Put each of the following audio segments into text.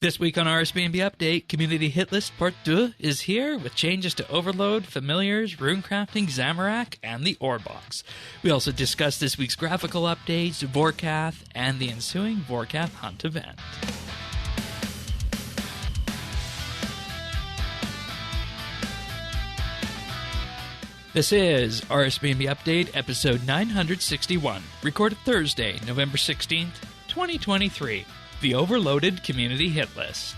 This week on RSBANDB Update, Community Hitlist Part Deux is here with changes to Overload, Familiars, Runecrafting, Zamorak, and the Orebox. We also discuss this week's graphical updates, Vorkath, and the ensuing Vorkath Hunt event. This is RSBANDB Update, episode 961, recorded Thursday, November 16th, 2023. The Overloaded Community Hit List.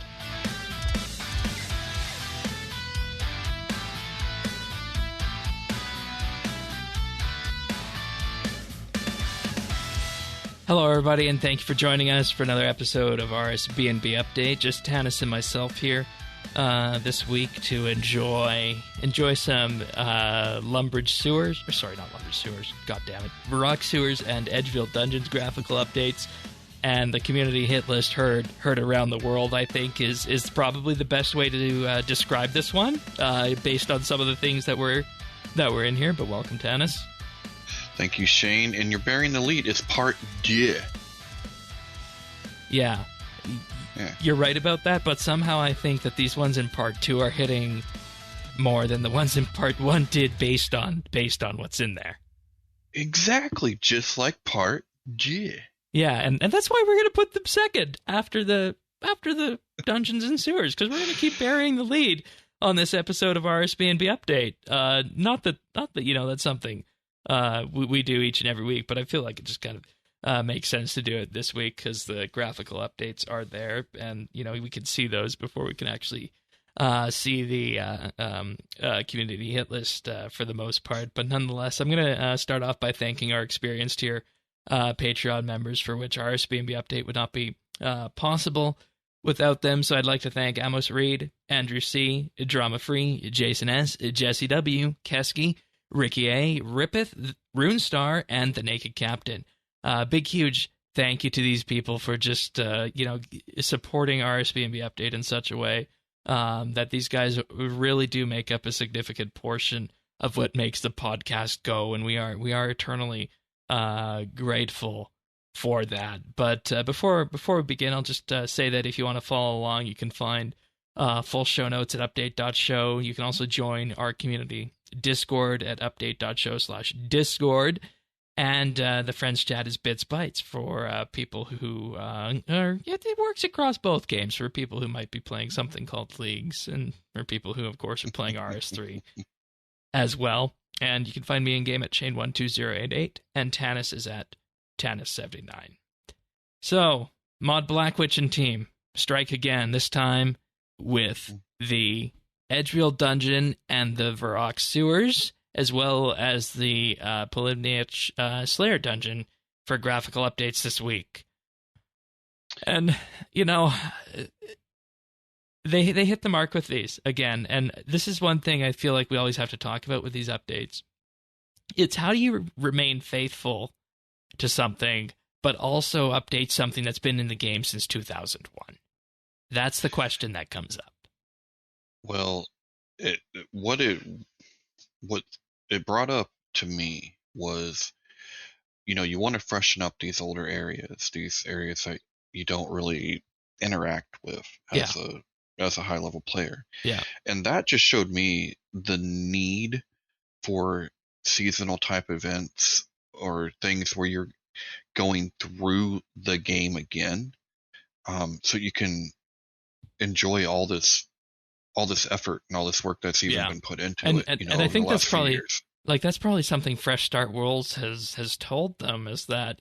Hello, everybody, and thank you for joining us for another episode of RSBANDB Update. Just Tanis and myself here this week to enjoy some Lumbridge Sewers, or sorry, not Lumbridge Sewers, goddammit, Varrock Sewers and Edgeville Dungeons graphical updates. And the community hit list heard around the world, I think, is probably the best way to describe this one, based on some of the things that were in here. But welcome, Tanis. Thank you, Shane. And you're bearing the lead. It's Part Deux. Yeah, you're right about that. But somehow I think that these ones in Part 2 are hitting more than the ones in Part 1 did, based on what's in there. Exactly, just like Part Deux. Yeah, and that's why we're going to put them second after the Dungeons and Sewers, because we're going to keep burying the lead on this episode of RSBANDB Update. Not that that's something we do each and every week, but I feel like it just kind of makes sense to do it this week because the graphical updates are there, and we can see those before we can actually see the community hit list for the most part. But nonetheless, I'm going to start off by thanking our experienced here Patreon members, for which RSBANDB Update would not be possible without them. So I'd like to thank Amos Reed, Andrew C., Drama Free, Jason S., Jesse W., Kesky, Ricky A., Rippeth, Runestar, and the Naked Captain. Big, huge thank you to these people for just supporting RSBANDB Update in such a way that these guys really do make up a significant portion of what makes the podcast go, and we are eternally grateful for that. But before we begin, I'll just say that if you want to follow along, you can find full show notes at update.show. You can also join our community Discord at update.show/Discord. And the friends chat is BitsBytes for people who it works across both games, for people who might be playing something called Leagues, and for people who, of course, are playing RS3 as well. And you can find me in-game at Shane12088, and Tanis is at Tanis79. So, Mod Blackwitch and team, strike again, this time with the Edgeville Dungeon and the Varrock Sewers, as well as the Polymniach Slayer Dungeon for graphical updates this week. And, They hit the mark with these, again, and this is one thing I feel like we always have to talk about with these updates. It's how do you remain faithful to something, but also update something that's been in the game since 2001? That's the question that comes up. Well, what it brought up to me was, you want to freshen up these older areas, these areas that you don't really interact with as a high-level player. Yeah. And that just showed me the need for seasonal type events or things where you're going through the game again, so you can enjoy all this effort and all this work that's even been put into it. And I think that's probably something Fresh Start Worlds has told them, is that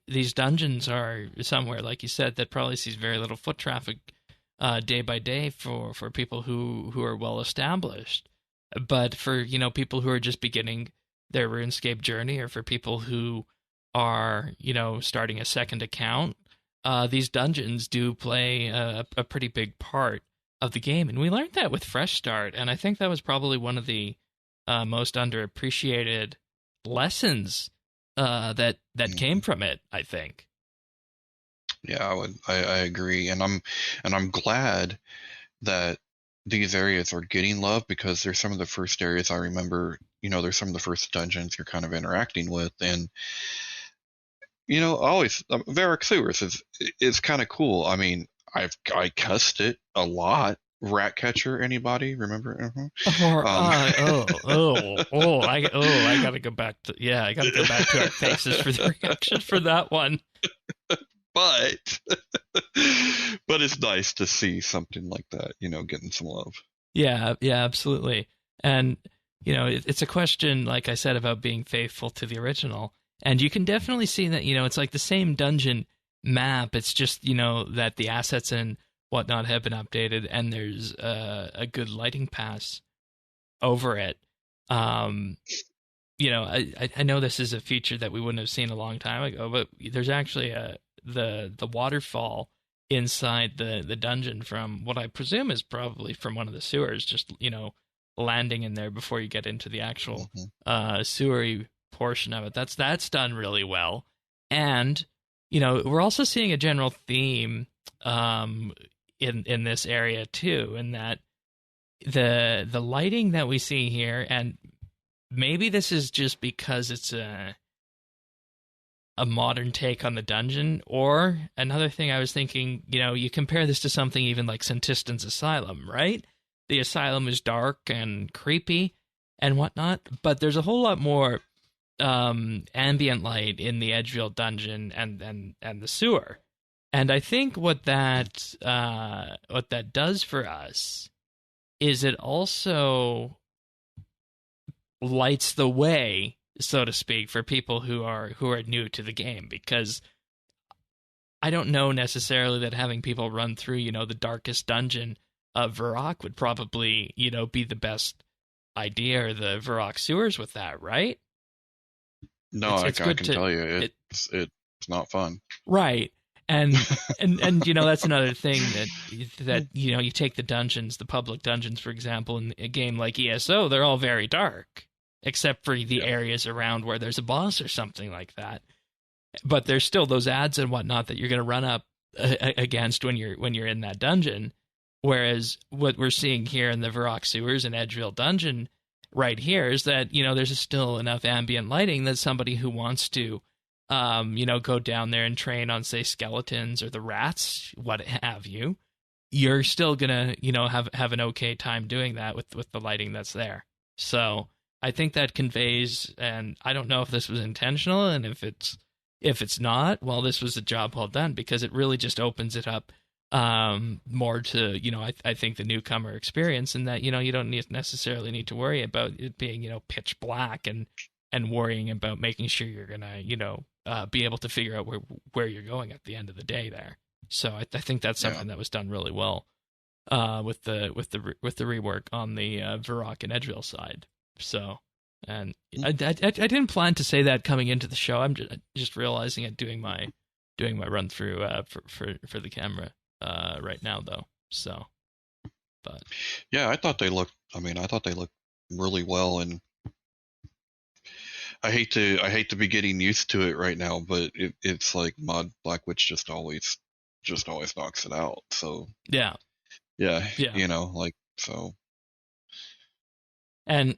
these dungeons are somewhere, like you said, that probably sees very little foot traffic day by day for people who are well established. But for people who are just beginning their RuneScape journey, or for people who are starting a second account, these dungeons do play a pretty big part of the game. And we learned that with Fresh Start, and I think that was probably one of the most underappreciated lessons that came from it, I think. Yeah, I agree, and I'm glad that these areas are getting love, because they're some of the first areas I remember. They're some of the first dungeons you're kind of interacting with, and always Varric Sewers is kind of cool. I mean, I cussed it a lot. Ratcatcher, anybody remember? Or Um, I gotta go back to I gotta go back to our faces for the reaction for that one. but but it's nice to see something like that, getting some love. Yeah, absolutely. And it's a question, like I said, about being faithful to the original. And you can definitely see that, it's like the same dungeon map. It's just, that the assets and whatnot have been updated, and there's a good lighting pass over it. I know this is a feature that we wouldn't have seen a long time ago, but there's actually the waterfall inside the dungeon from what I presume is probably from one of the sewers, just, landing in there before you get into the actual sewery portion of it. That's done really well. And, we're also seeing a general theme in this area too, in that the lighting that we see here, and maybe this is just because it's a modern take on the dungeon, or another thing I was thinking, you compare this to something even like Santistan's Asylum, right? The asylum is dark and creepy and whatnot, but there's a whole lot more ambient light in the Edgefield dungeon and the sewer. And I think what that does for us is it also lights the way, so to speak, for people who are new to the game, because I don't know necessarily that having people run through, the darkest dungeon of Vorkath would probably, be the best idea, or the Vorkath sewers with that, right? No, I can tell you, it's not fun. Right. And that's another thing that you take the dungeons, the public dungeons, for example, in a game like ESO, they're all very dark, except for the areas around where there's a boss or something like that. But there's still those ads and whatnot that you're going to run up against when you're in that dungeon. Whereas what we're seeing here in the Vorkath sewers and Edgefield dungeon right here is that there's still enough ambient lighting that somebody who wants to go down there and train on, say, skeletons or the rats, what have you, you're still gonna, have an okay time doing that with the lighting that's there. So I think that conveys, and I don't know if this was intentional, and if it's not, well, this was a job well done, because it really just opens it up more to, I think the newcomer experience, and that, you don't necessarily need to worry about it being, pitch black and worrying about making sure you're gonna, be able to figure out where you're going at the end of the day there. So I think that's something that was done really well with the rework on the Vorkath and Edgefield side. So, and I didn't plan to say that coming into the show. I'm just realizing it doing my run through for the camera right now though. So, but yeah, I thought they looked really well, and I hate to be getting used to it right now, but it's like Mod Black Witch just always knocks it out. So yeah. So. And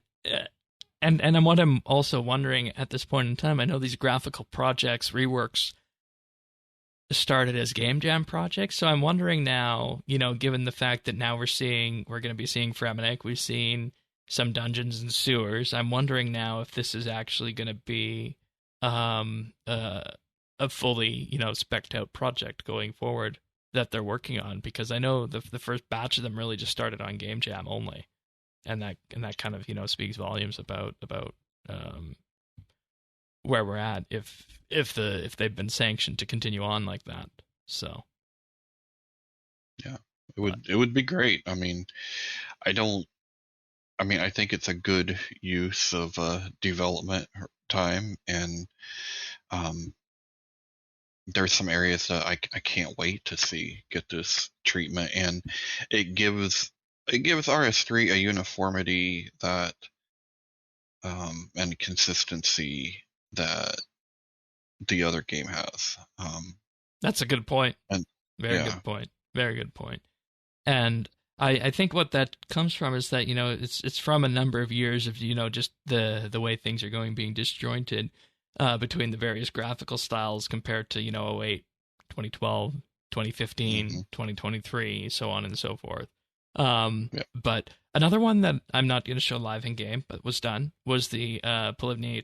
what I'm also wondering at this point in time, I know these graphical projects, reworks, started as game jam projects, so I'm wondering now, given the fact that now we're going to be seeing Fremenic, we've seen some dungeons and sewers, I'm wondering now if this is actually going to be a fully, spec'd out project going forward that they're working on, because I know the first batch of them really just started on game jam only. And that kind of, speaks volumes about where we're at if they've been sanctioned to continue on like that. So yeah, it would be great. I think it's a good use of development time, and there's some areas that I can't wait to see get this treatment, and it gives RS3 a uniformity that and consistency that the other game has. That's a good point. And Very good point. Very good point. And I think what that comes from is that, it's from a number of years of, just the way things are going, being disjointed. between the various graphical styles compared to, 08, 2012, 2015, 2023, so on and so forth. But another one that I'm not going to show live in game, but was done, was the Polyvny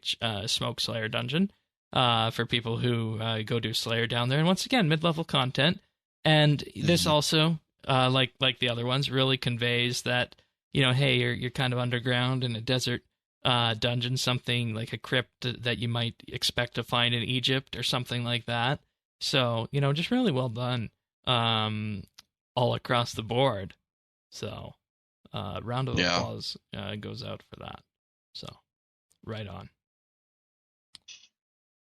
Smoke Slayer dungeon for people who go do Slayer down there. And once again, mid-level content. And this also, like the other ones, really conveys that, hey, you're kind of underground in a desert dungeon, something like a crypt that you might expect to find in Egypt or something like that. So, just really well done all across the board. So, round of applause goes out for that. So, right on.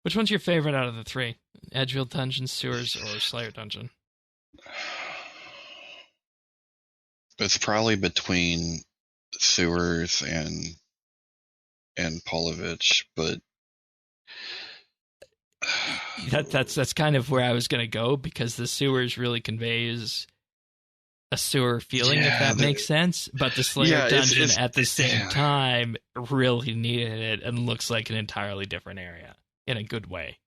Which one's your favorite out of the three? Edgefield Dungeon, Sewers, or Slayer Dungeon? It's probably between Sewers and Polovich, but that's kind of where I was going to go, because the Sewers really conveys a sewer feeling, if that makes sense. But the Slayer Dungeon at the same time really needed it and looks like an entirely different area in a good way.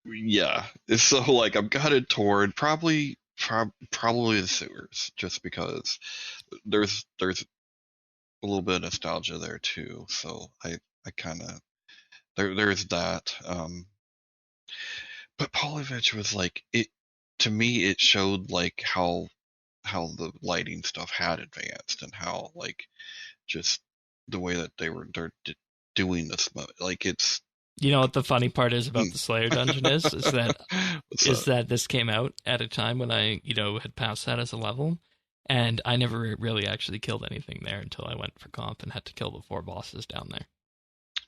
Yeah. So, like, I'm gutted toward probably the Sewers, just because there's a little bit of nostalgia there too. So I kind of there's that. But Polovich was like, it to me. It showed like how the lighting stuff had advanced, and how like just the way that they're doing this. Like, it's. You know what the funny part is about the Slayer Dungeon is that this came out at a time when I, had passed that as a level, and I never really actually killed anything there until I went for comp and had to kill the 4 bosses down there.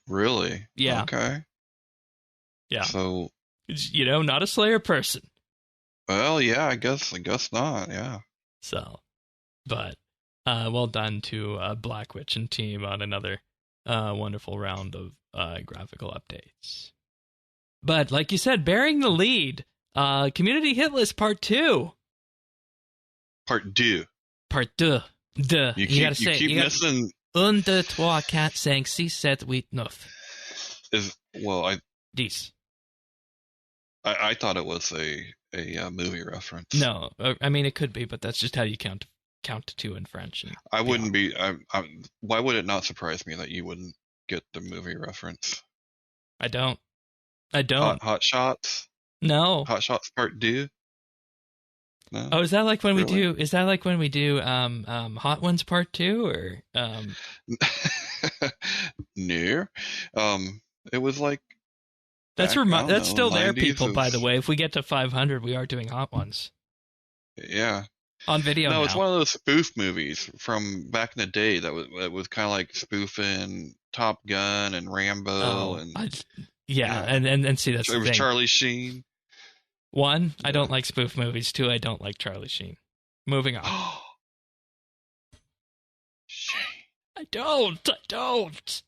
Really? Yeah. Okay. Yeah. So, not a Slayer person. Well, yeah, I guess not. Yeah. So, but well done to Black Witch and team on another wonderful round of graphical updates. But like you said, bearing the lead, Community Hitlist Part 2. Part Deux. Part Deux. You gotta say you keep missing. 1, 2, 3, 4, 5, 6, 7, 8, 9. I thought it was a movie reference. No, I mean it could be, but that's just how you count to 2 in French. I wouldn't be. Why would it not surprise me that you wouldn't get the movie reference? I don't. Hot Shots. No. Hot Shots Part Deux. No? Oh, is that like when we do? Is that like when we do Hot Ones Part 2 or? No. It was like. That's still there, people. By the way, if we get to 500, we are doing Hot Ones. Yeah. On video. No, now. It's one of those spoof movies from back in the day that was kind of like spoofing Top Gun and Rambo and see that's it was Charlie Sheen. 1, I don't like spoof movies. 2, I don't like Charlie Sheen. Moving on. Shane. I don't.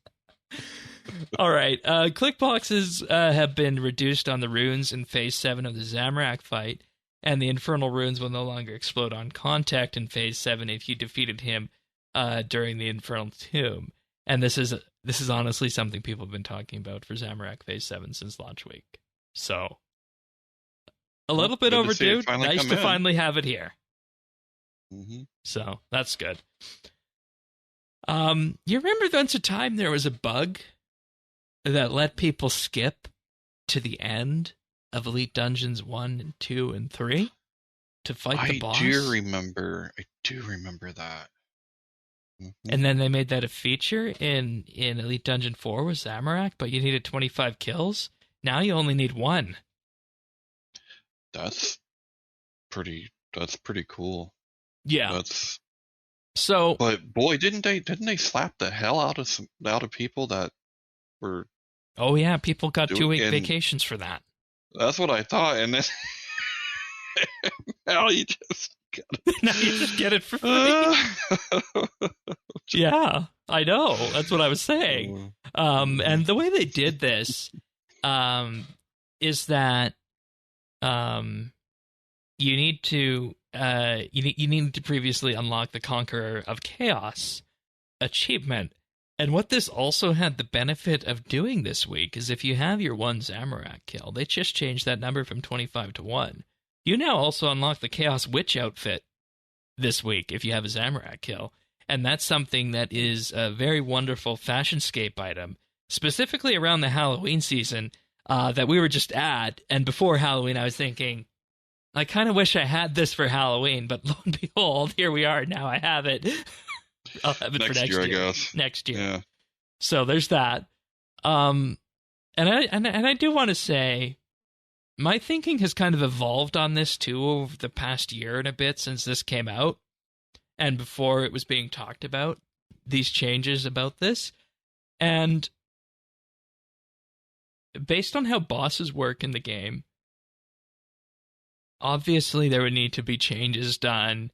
All right. Click boxes have been reduced on the runes in Phase 7 of the Zamorak fight, and the Infernal runes will no longer explode on contact in Phase 7 if you defeated him during the Infernal Tomb. And this is honestly something people have been talking about for Zamorak Phase 7 since launch week. So, a little bit overdue. Nice to finally have it here. Mm-hmm. So, that's good. You remember once a time there was a bug that let people skip to the end of Elite Dungeons 1 and 2 and 3 to fight the boss? I do remember that. Mm-hmm. And then they made that a feature in Elite Dungeon 4 with Zamorak, but you needed 25 kills. Now you only need 1. That's pretty cool. Yeah. So, but boy, didn't they slap the hell out of people that were. Oh yeah, people got 2-week vacations for that. That's what I thought, and then now you just get it for free. Yeah, I know. That's what I was saying. And the way they did this is that you need to previously unlock the Conqueror of Chaos achievement, And what this also had the benefit of doing this week is if you have your 1 Zamorak kill, they just changed that number from 25 to 1. You now also unlock the Chaos Witch outfit this week if you have a Zamorak kill. And that's something that is a very wonderful fashionscape item, specifically around the Halloween season that we were just at. And before Halloween, I was thinking, I kind of wish I had this for Halloween, but lo and behold, here we are. Now I have it. I'll have it for next year, I guess. Next year. Yeah. So there's that. And I do want to say, my thinking has kind of evolved on this too over the past year and a bit since this came out, and before it was being talked about, these changes about this. And based on how bosses work in the game, obviously there would need to be changes done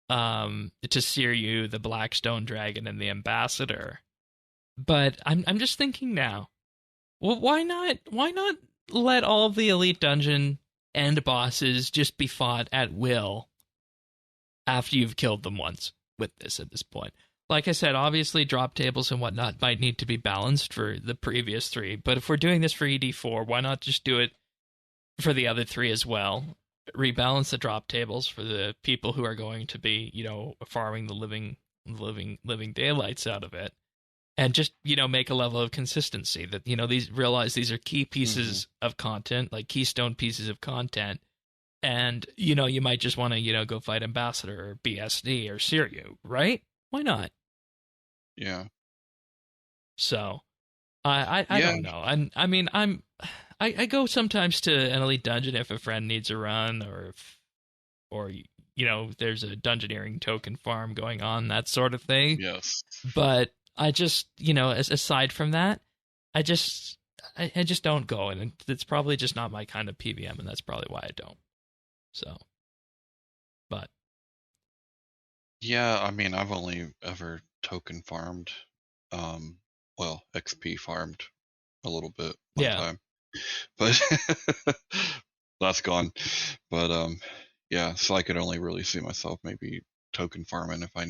to Siryu, the Blackstone Dragon, and the Ambassador. But I'm just thinking now, well, why not let all of the Elite Dungeon and bosses just be fought at will after you've killed them once with this at this point? Like I said, obviously drop tables and whatnot might need to be balanced for the previous 3, but if we're doing this for ED4, why not just do it for the other 3 as well? Rebalance the drop tables for the people who are going to be, farming the living daylights out of it, and just, make a level of consistency that, these are key pieces of content, like keystone pieces of content, and, you might just want to, go fight Ambassador or BSD or Siryu, right? Why not? Yeah. So, I don't know. I go sometimes to an Elite Dungeon if a friend needs a run, or there's a dungeoneering token farm going on, that sort of thing. Yes. But I just, aside from that, I just don't go, and it's probably just not my kind of PVM, and that's probably why I don't. So, but yeah, I mean, I've only ever token farmed, XP farmed a little bit one time. But that's gone. But yeah, so I could only really see myself maybe token farming if I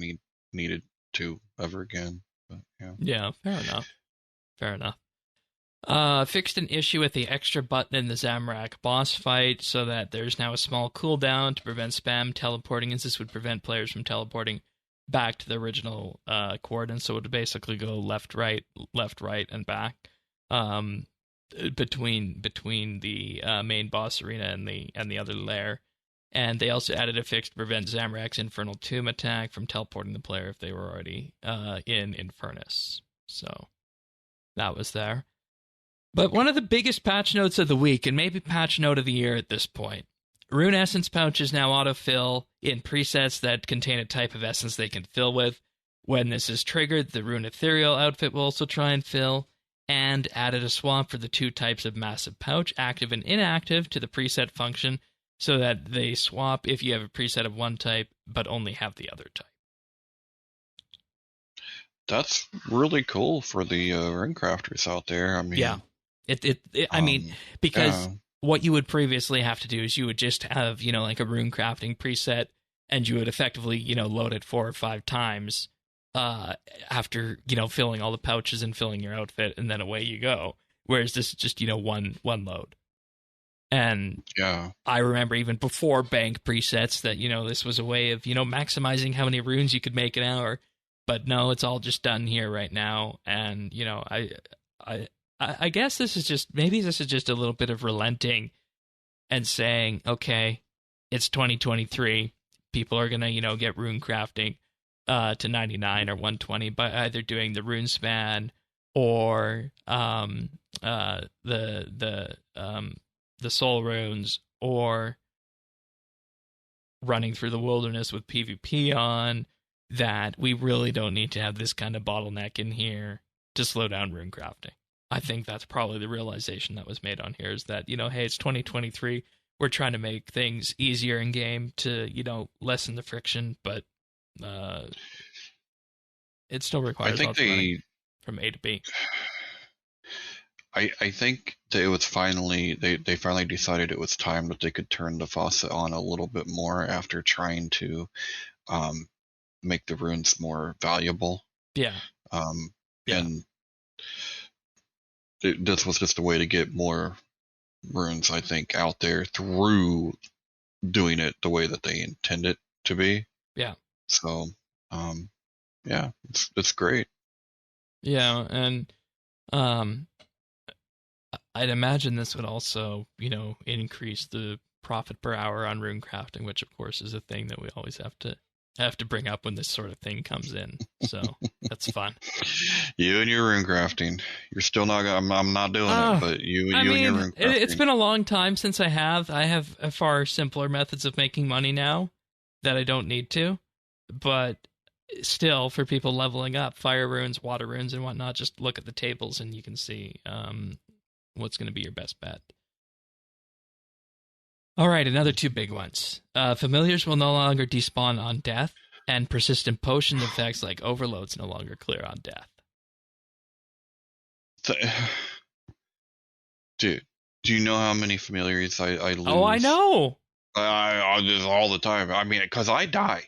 needed to ever again. But yeah, fair enough. Fixed an issue with the extra button in the Zamorak boss fight so that there's now a small cooldown to prevent spam teleporting, as this would prevent players from teleporting back to the original coordinates. So it would basically go left, right, and back. Between the main boss arena and the other lair. And they also added a fix to prevent Zamorak's Infernal Tomb attack from teleporting the player if they were already in Infernus. So that was there. But one of the biggest patch notes of the week, and maybe patch note of the year at this point, Rune Essence pouches now autofill in presets that contain a type of essence they can fill with. When this is triggered, the Rune Ethereal outfit will also try and fill, and added a swap for the 2 types of massive pouch, active and inactive, to the preset function, so that they swap if you have a preset of one type, but only have the other type. That's really cool for the runecrafters out there. I mean, yeah, I mean, because what you would previously have to do is you would just have, like a runecrafting preset, and you would effectively, load it 4 or 5 times after, filling all the pouches and filling your outfit, and then away you go. Whereas this is just, one load. And yeah, I remember even before bank presets that, this was a way of, maximizing how many runes you could make an hour. But no, it's all just done here right now. And, I guess maybe this is just a little bit of relenting and saying, okay, it's 2023. People are going to, get rune crafting to 99 or 120 by either doing the rune span or the soul runes, or running through the wilderness with PvP on, that we really don't need to have this kind of bottleneck in here to slow down rune crafting. I think that's probably the realization that was made on here, is that, hey, it's 2023. We're trying to make things easier in game to, lessen the friction, but it still requires from A to B. I think that it was finally, they finally decided it was time that they could turn the faucet on a little bit more after trying to make the runes more valuable. Yeah. Yeah. And this was just a way to get more runes, I think, out there through doing it the way that they intend it to be. Yeah. So, yeah, it's great. Yeah, and um, I'd imagine this would also, increase the profit per hour on runecrafting, which of course is a thing that we always have to bring up when this sort of thing comes in. So that's fun. You and your rune crafting. You're still not. I'm not doing it, but you and your rune crafting. It's been a long time since I have. I have far simpler methods of making money now that I don't need to. But still, for people leveling up, fire runes, water runes, and whatnot, just look at the tables and you can see what's going to be your best bet. All right, another two big ones. Familiars will no longer despawn on death, and persistent potion effects like overloads no longer clear on death. Dude, do you know how many familiars I lose? Oh, I know. I just all the time. I mean, because I die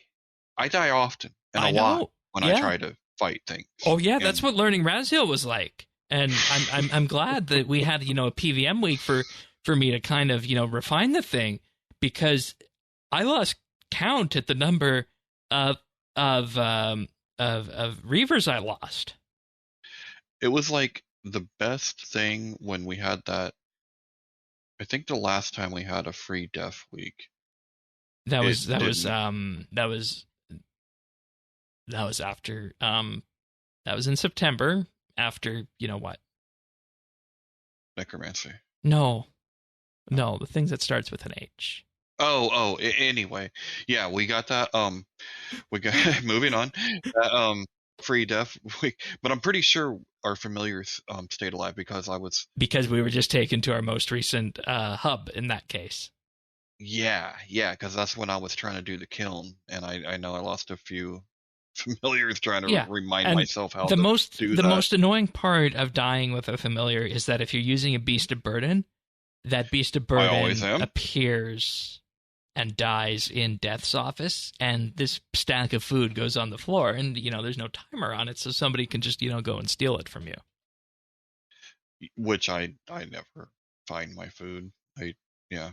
often and a lot when I try to fight things. Oh yeah, that's what learning Razheal was like. And I'm glad that we had a PVM week for me to kind of refine the thing, because I lost count at the number of reavers I lost. It was like the best thing when we had that. I think the last time we had a free death week. That was after that was in September after what? Necromancy. No, the thing that starts with an H. Anyway, yeah, we got that. We got moving on. Free death week, but I'm pretty sure our familiars stayed alive because we were just taken to our most recent hub in that case. Yeah, because that's when I was trying to do the kiln, and I know I lost a few familiars trying to remind myself how to do that. The most annoying part of dying with a familiar is that if you're using a beast of burden, that beast of burden appears and dies in Death's office, and this stack of food goes on the floor, and there's no timer on it, so somebody can just go and steal it from you. Which I never find my food. Yeah.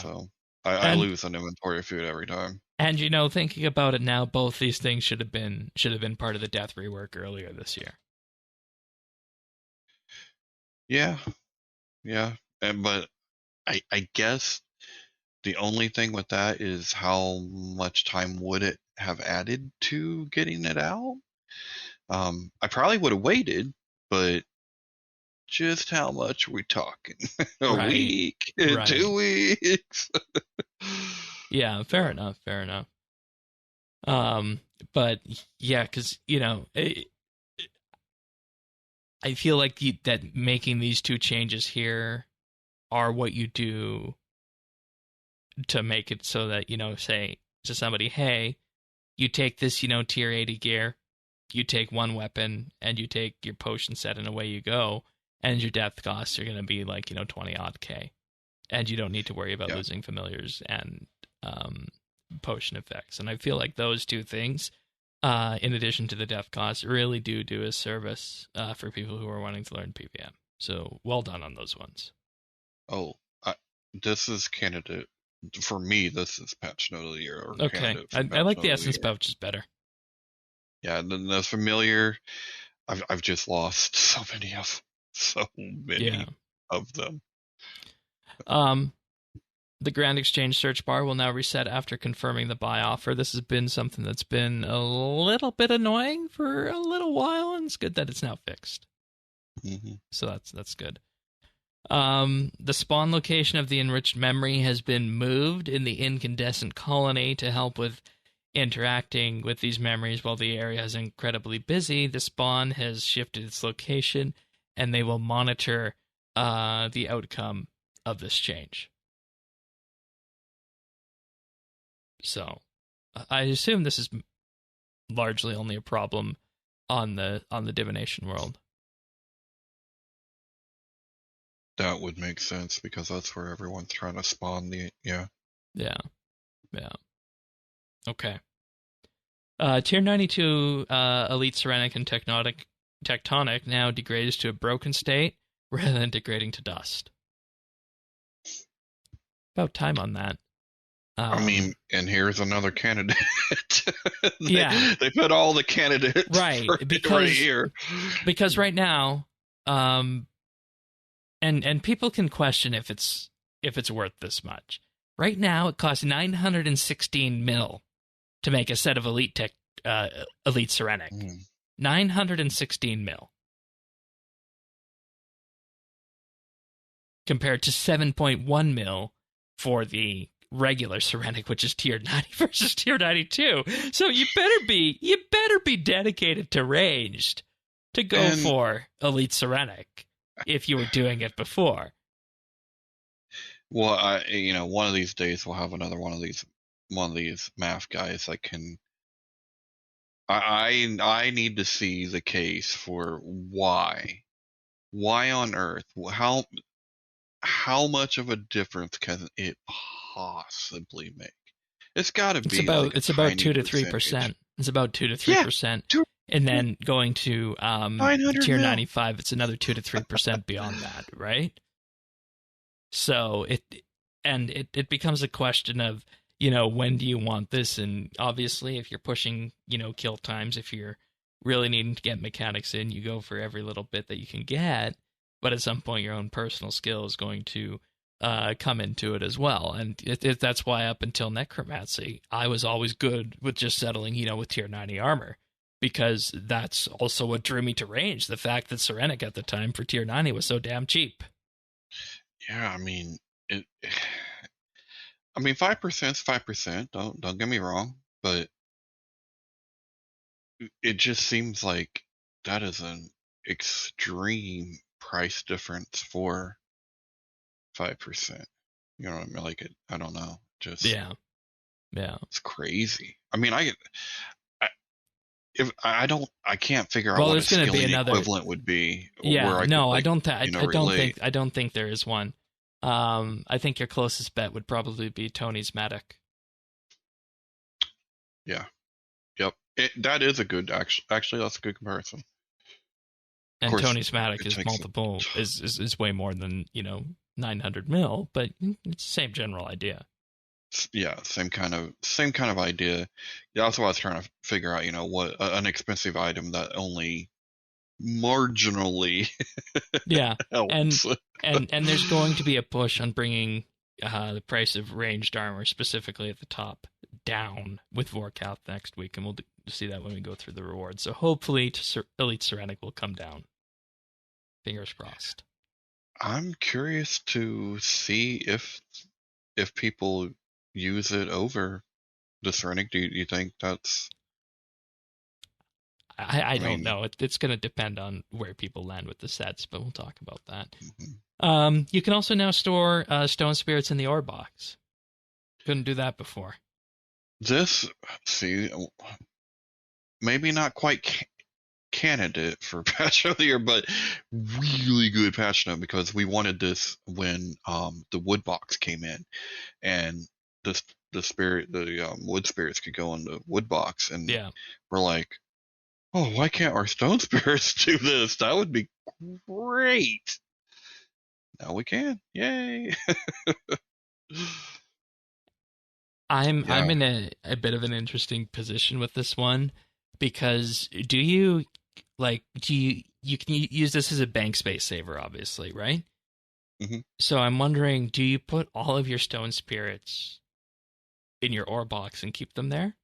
So I lose an inventory of food every time. And thinking about it now, both these things should have been part of the death rework earlier this year. Yeah. But I guess the only thing with that is how much time would it have added to getting it out? I probably would have waited, but just how much are we talking? A week? 2 weeks? Yeah, fair enough. But yeah, because I feel like that making these two changes here are what you do to make it so that say to somebody, hey, you take this tier 80 gear, you take one weapon, and you take your potion set, and away you go, and your death costs are going to be like 20 odd K, and you don't need to worry about losing familiars and potion effects. And I feel like those two things, in addition to the death costs, really do a service for people who are wanting to learn PVM. So well done on those ones. This is candidate for me. This is patch note of the year. Okay, I like the essence pouches better. Yeah, the familiar. I've just lost so many of them. The Grand Exchange search bar will now reset after confirming the buy offer. This has been something that's been a little bit annoying for a little while, and it's good that it's now fixed. Mm-hmm. So that's good. The spawn location of the enriched memory has been moved in the incandescent colony to help with interacting with these memories while the area is incredibly busy. The spawn has shifted its location, and they will monitor the outcome of this change. So I assume this is largely only a problem on the divination world. That would make sense because that's where everyone's trying to spawn the Yeah. Okay. Tier 92 Elite Ceramic and Tectonic now degrades to a broken state rather than degrading to dust. About time on that. I mean, and here's another candidate. They put all the candidates right here. Because right now, and people can question if it's worth this much. Right now, it costs 916 mil to make a set of Elite Ceramic. 916 mil. Compared to 7.1 mil for the regular Ceramic, which is tier 90 versus tier 92. So you better be dedicated to ranged to go for Elite Ceramic if you were doing it before. Well, one of these days we'll have another one of these math guys that can. I need to see the case for why on earth, how much of a difference can it possibly make? It's got to be about 2 to 3%. It's about 2 to 3%. And then going to tier 95, it's another 2 to 3% beyond that, right? So it becomes a question of, when do you want this? And obviously, if you're pushing, kill times, if you're really needing to get mechanics in, you go for every little bit that you can get. But at some point, your own personal skill is going to come into it as well. And that's why up until Necromancy, I was always good with just settling, with tier 90 armor. Because that's also what drew me to range. The fact that Ceramic at the time for tier 90 was so damn cheap. Yeah, I mean, 5% is 5%. Don't get me wrong, but it just seems like that is an extreme price difference for 5%. You know what I mean? Like I don't know. Just yeah, it's crazy. I mean, I can't figure out what a skilling equivalent would be. Yeah, I don't think there is one. I think your closest bet would probably be Tony's Matic. Yeah. Yep. That is a good actually that's a good comparison. And course, Tony's Matic is multiple is way more than 900 mil, but it's the same general idea. Yeah, same kind of idea. Yeah, that's what I was trying to figure out. What an expensive item that only marginally helps. and there's going to be a push on bringing the price of ranged armor, specifically at the top, down with Vorkath next week, and we'll see that when we go through the rewards. So hopefully Elite Ceramic will come down. Fingers crossed. I'm curious to see if people use it over the Ceramic. Do you think that's... I don't know. It's going to depend on where people land with the sets, but we'll talk about that. You can also now store stone spirits in the Orebox. Couldn't do that before. Maybe not quite candidate for patch of the year, but really good patch note, because we wanted this when the wood box came in, and the wood spirits could go in the wood box, and we're like, oh, why can't our stone spirits do this? That would be great. Now we can. Yay. I'm in a bit of an interesting position with this one, because you can use this as a bank space saver, obviously, right? Mm-hmm. So I'm wondering, do you put all of your stone spirits in your ore box and keep them there?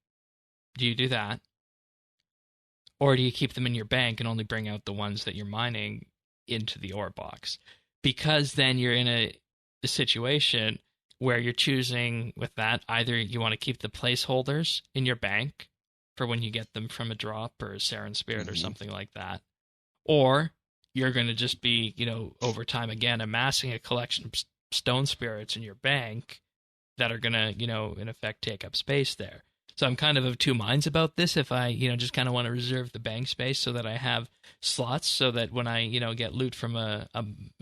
Do you do that? Or do you keep them in your bank and only bring out the ones that you're mining into the ore box? Because then you're in a situation where you're choosing with that, either you want to keep the placeholders in your bank for when you get them from a drop or a Saren Spirit or something like that, or you're going to just be, over time again, amassing a collection of stone spirits in your bank that are going to, in effect, take up space there. So I'm kind of two minds about this. If I, just kind of want to reserve the bank space so that I have slots, so that when I, get loot from an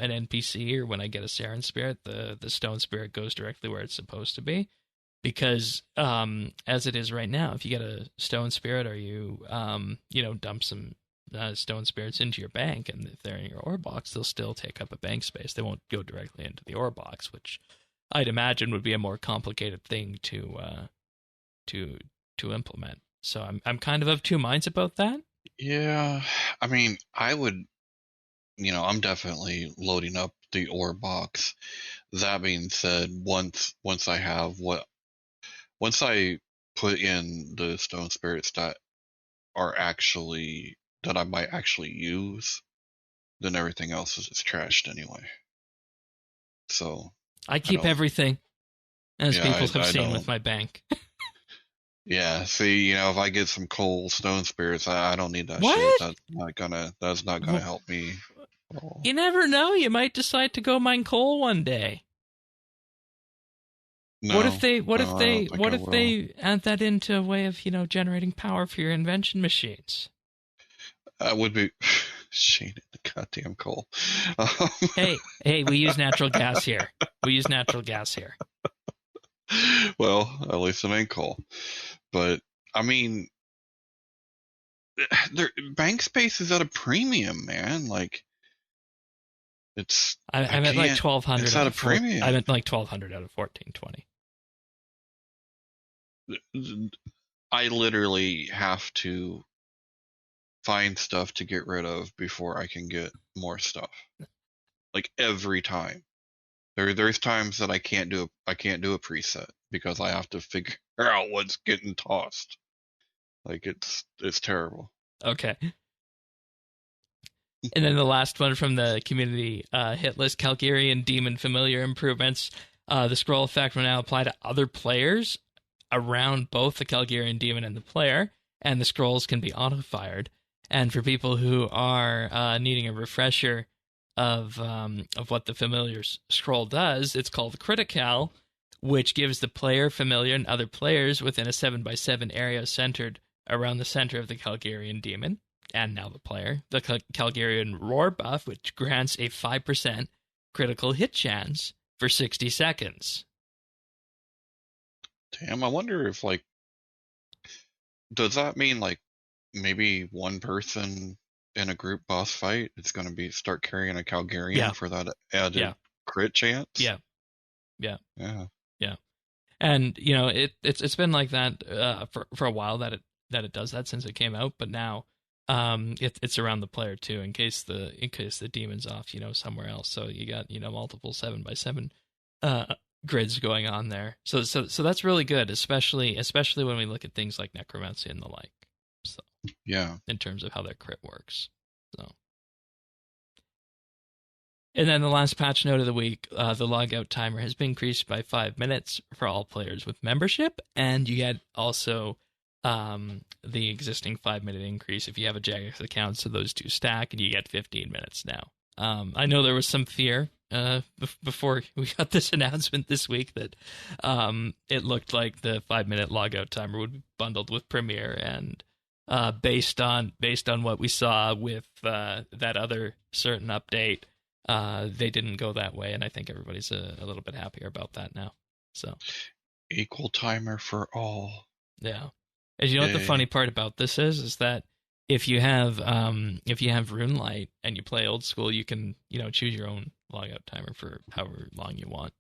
NPC, or when I get a Saren Spirit, the stone spirit goes directly where it's supposed to be. because as it is right now, if you get a stone spirit or you dump some stone spirits into your bank, and if they're in your ore box, they'll still take up a bank space. They won't go directly into the ore box, which I'd imagine would be a more complicated thing to implement. So I'm kind of two minds about that. Yeah, I mean, I would, I'm definitely loading up the ore box. That being said, once I put in the stone spirits that I might actually use, then everything else is trashed anyway. So I keep everything, as people have seen don't. with my bank. Yeah, see, if I get some coal stone spirits, I don't need that What? shit. That's not gonna help me. Oh. You never know. You might decide to go mine coal one day. No, what if they add that into a way of, generating power for your invention machines? That would be Shane in the goddamn coal. Hey, we use natural gas here. Well, at least it ain't coal. But I mean, bank space is at a premium, man. Like, it's. I meant like 1,200. It's at a premium. I meant like 1,200 out of 1,420. I literally have to find stuff to get rid of before I can get more stuff. Like every time. There's times that I can't do a preset because I have to figure out what's getting tossed. Like it's terrible. Okay. And then the last one from the community, Hitlist Calgarian Demon Familiar improvements. The scroll effect will now apply to other players around both the Calgarian Demon and the player, and the scrolls can be auto-fired. And for people who are needing a refresher of what the familiar scroll does, it's called Critical, which gives the player, familiar, and other players within a 7x7 area centered around the center of the Calgarian Demon, and now the player, the Calgarian Roar buff, which grants a 5% critical hit chance for 60 seconds. Damn, I wonder if, does that mean, maybe one person in a group boss fight is going to start carrying a Calgarian for that added crit chance? Yeah. And it's been like that for a while that it does that since it came out, but now it's around the player too, in case the demon's off somewhere else. So you got multiple 7x7 grids going on there. So that's really good, especially when we look at things like necromancy and the like. So yeah, in terms of how their crit works. So. And then the last patch note of the week, the logout timer has been increased by 5 minutes for all players with membership, and you get also the existing 5-minute increase if you have a Jagex account, so those two stack, and you get 15 minutes now. I know there was some fear before we got this announcement this week that it looked like the 5-minute logout timer would be bundled with Premiere, and based on what we saw with that other certain update, they didn't go that way, and I think everybody's a little bit happier about that now. So equal timer for all. Yeah. And what the funny part about this is that if you have RuneLite and you play old school, you can choose your own logout timer for however long you want.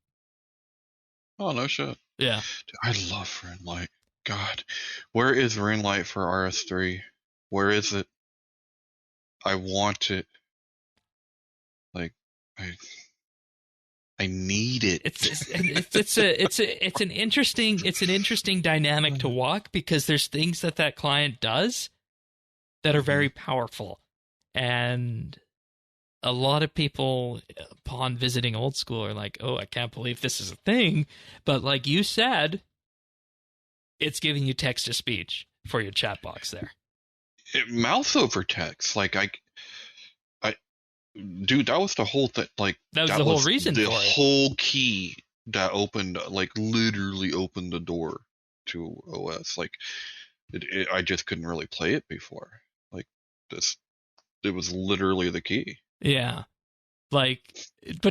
Oh, no shit. Yeah. Dude, I love RuneLite. God, where is RuneLite for RS3? Where is it? I want it. I need it. It's an interesting dynamic to walk, because there's things that client does that are very powerful, and a lot of people upon visiting old school are like, "Oh, I can't believe this is a thing," but like you said, it's giving you text to speech for your chat box there. Mouse over text, dude, that was the whole thing. That was the whole reason for it. The whole key that opened, literally opened the door to OS. I just couldn't really play it before. It was literally the key. Yeah. But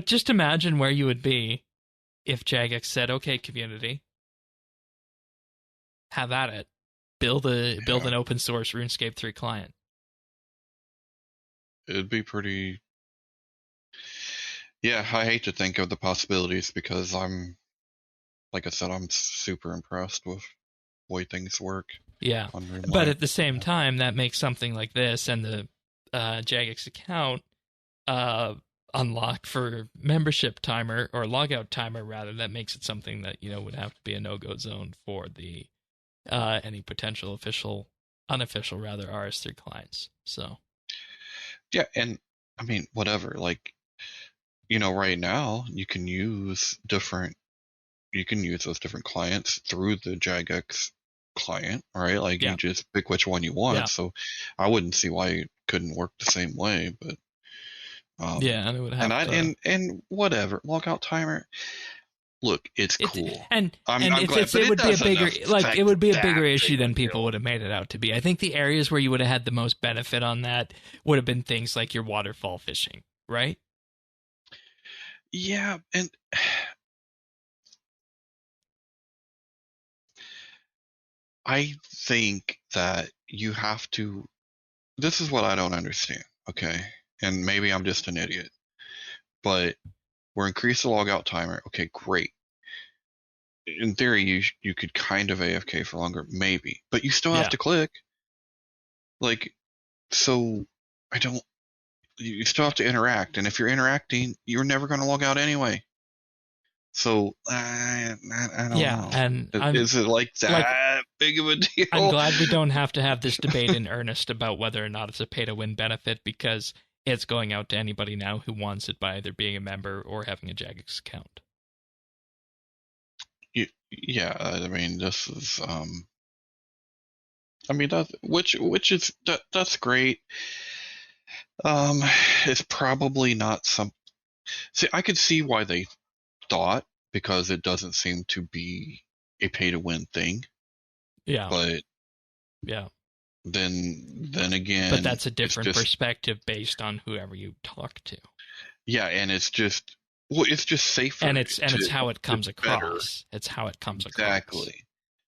just imagine where you would be if Jagex said, "Okay, community, have at it. Build an open source RuneScape 3 client. It'd be pretty. Yeah, I hate to think of the possibilities because like I said, I'm super impressed with the way things work. Yeah, on Runelight. but at the same time, that makes something like this and the Jagex account unlock for membership timer or logout timer rather. That makes it something that would have to be a no-go zone for the any potential unofficial RS3 clients. So yeah, and I mean whatever. Like right now you can use those different clients through the Jagex client, right? Like you just pick which one you want. Yeah. So I wouldn't see why it couldn't work the same way, but and it would have and whatever logout timer. Look, it's cool, and it would be a bigger it would be a bigger issue than people would have made it out to be. I think the areas where you would have had the most benefit on that would have been things like your waterfall fishing, right? Yeah, and I think that you have to. This is what I don't understand, okay? And maybe I'm just an idiot, but we're increasing the logout timer. Okay, great. In theory, you could kind of AFK for longer, maybe, but you still have to click. Like, so I don't. You still have to interact, and if you're interacting, you're never going to log out anyway. So I don't know. And is it like that big of a deal? I'm glad we don't have to have this debate in earnest about whether or not it's a pay-to-win benefit, because it's going out to anybody now who wants it by either being a member or having a Jagex account. Yeah, I mean, this is I mean that's great. It's probably not some. See, I could see why they thought, because it doesn't seem to be a pay-to-win thing. Yeah. But yeah. Then again, but that's a different perspective based on whoever you talk to. Yeah, and it's just safer. And it's how it comes across. It's how it comes across. Exactly.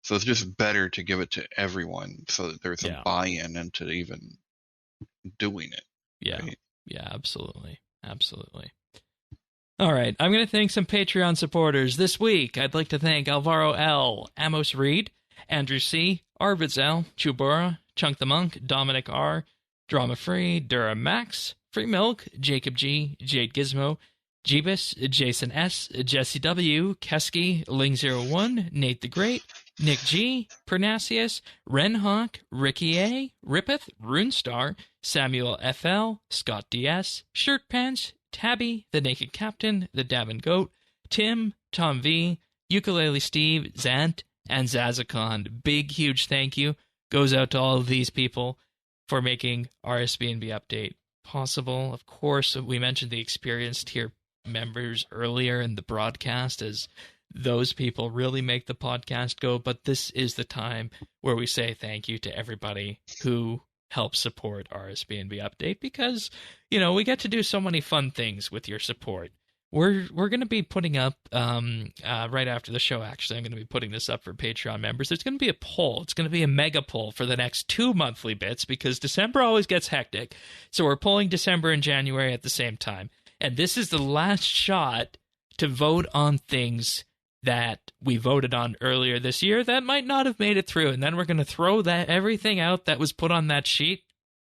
So it's just better to give it to everyone so that there's a buy-in into even doing it. Yeah. Right? Yeah, absolutely. Absolutely. All right. I'm going to thank some Patreon supporters. This week, I'd like to thank Alvaro L., Amos Reed, Andrew C., Arvids L., Chubura, Chunk the Monk, Dominic R., Drama Free, Dura Max, Free Milk, Jacob G., Jade Gizmo, Jeebus, Jason S., Jesse W., Kesky, Ling01, Nate the Great, Nick G., Pernasius, Ren Hawk, Ricky A., Rippeth, Runestar, Samuel FL, Scott DS, Shirt Pants, Tabby, The Naked Captain, The Davin Goat, Tim, Tom V, Ukulele Steve, Zant, and Zazakon. Big, huge thank you goes out to all of these people for making RSBANB Update possible. Of course, we mentioned the experienced tier members earlier in the broadcast, as those people really make the podcast go, but this is the time where we say thank you to everybody who helps support RSBANB Update, because, we get to do so many fun things with your support. We're going to be putting up, right after the show, actually, I'm going to be putting this up for Patreon members. There's going to be a poll. It's going to be a mega poll for the next 2 monthly bits, because December always gets hectic. So we're pulling December and January at the same time. And this is the last shot to vote on things that we voted on earlier this year that might not have made it through. And then we're going to throw everything out that was put on that sheet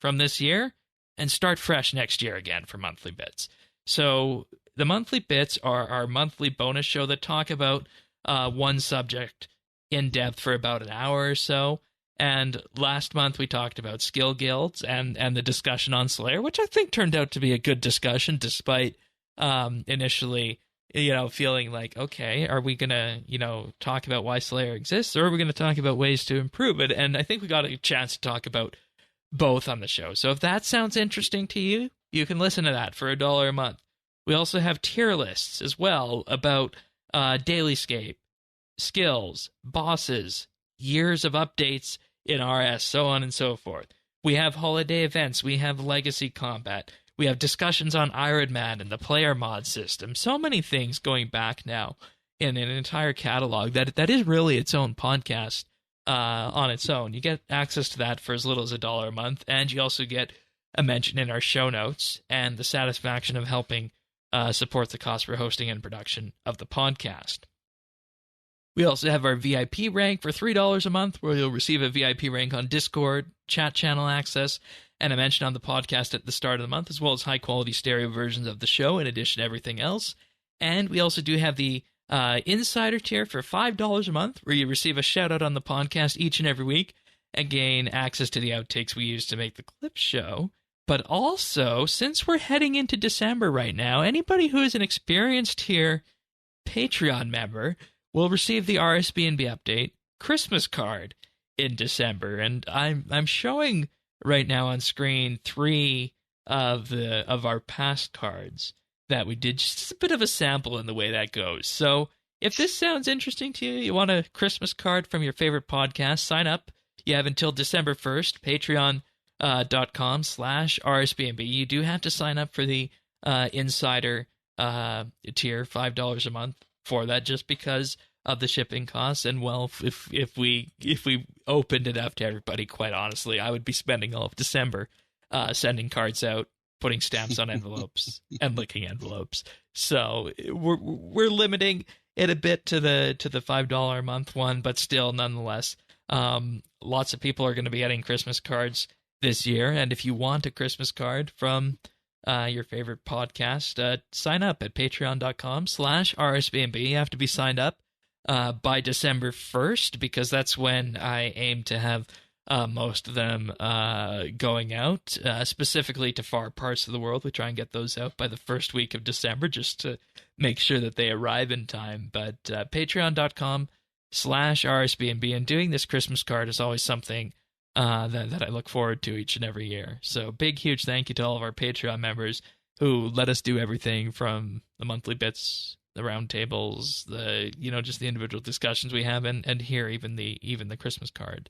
from this year and start fresh next year again for monthly bits. So the monthly bits are our monthly bonus show that talk about one subject in depth for about an hour or so. And last month we talked about skill guilds and the discussion on Slayer, which I think turned out to be a good discussion, despite initially feeling like, okay, are we going to, talk about why Slayer exists, or are we going to talk about ways to improve it? And I think we got a chance to talk about both on the show. So if that sounds interesting to you, you can listen to that for $1 a month. We also have tier lists as well about Dailyscape, skills, bosses, years of updates in RS, so on and so forth. We have holiday events. We have legacy combat. We have discussions on Iron Man and the player mod system. So many things going back now in an entire catalog that is really its own podcast on its own. You get access to that for as little as $1 a month, and you also get a mention in our show notes and the satisfaction of helping support the cost for hosting and production of the podcast. We also have our VIP rank for $3 a month, where you'll receive a VIP rank on Discord, chat channel access, and a mention on the podcast at the start of the month, as well as high-quality stereo versions of the show, in addition to everything else. And we also do have the Insider tier for $5 a month, where you receive a shout-out on the podcast each and every week, and gain access to the outtakes we use to make the clip show. But also, since we're heading into December right now, anybody who is an experienced tier Patreon member will receive the RSBANB update Christmas card in December. And I'm showing right now on screen 3 of our past cards that we did, just a bit of a sample in the way that goes. So if this sounds interesting to you, you want a Christmas card from your favorite podcast, sign up. You have until December 1st, patreon.com/RSBANB. You do have to sign up for the Insider tier, $5 a month for that, just because of the shipping costs. And well, if we opened it up to everybody, quite honestly, I would be spending all of December sending cards out, putting stamps on envelopes and licking envelopes. So we're limiting it a bit to the $5 a month one, but still, nonetheless, lots of people are going to be getting Christmas cards this year. And if you want a Christmas card from your favorite podcast, sign up at patreon.com/RSBANB. You have to be signed up by December 1st, because that's when I aim to have most of them going out, specifically to far parts of the world. We try and get those out by the first week of December, just to make sure that they arrive in time. But patreon.com/RSBANB, and doing this Christmas card is always something that I look forward to each and every year. So big, huge thank you to all of our Patreon members who let us do everything from the monthly bits, the roundtables, just the individual discussions we have, and here even the Christmas card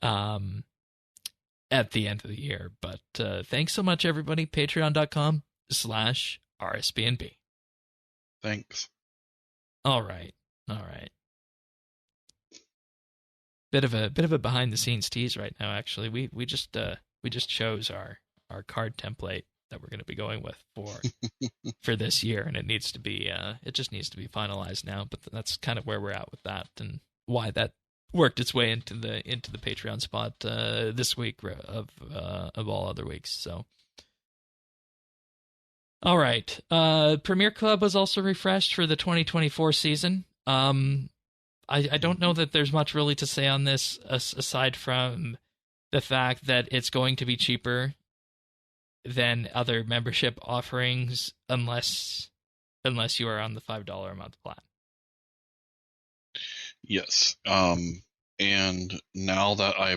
at the end of the year. But thanks so much, everybody. Patreon.com/RSBANB. Thanks. All right. Bit of a behind the scenes tease right now. Actually, we just chose our card template that we're going to be going with for this year, and it just needs to be finalized now. But that's kind of where we're at with that, and why that worked its way into the Patreon spot this week of all other weeks. So, all right, Premier Club was also refreshed for the 2024 season. I don't know that there's much really to say on this aside from the fact that it's going to be cheaper than other membership offerings unless you are on the $5 a month plan. Yes. And now that I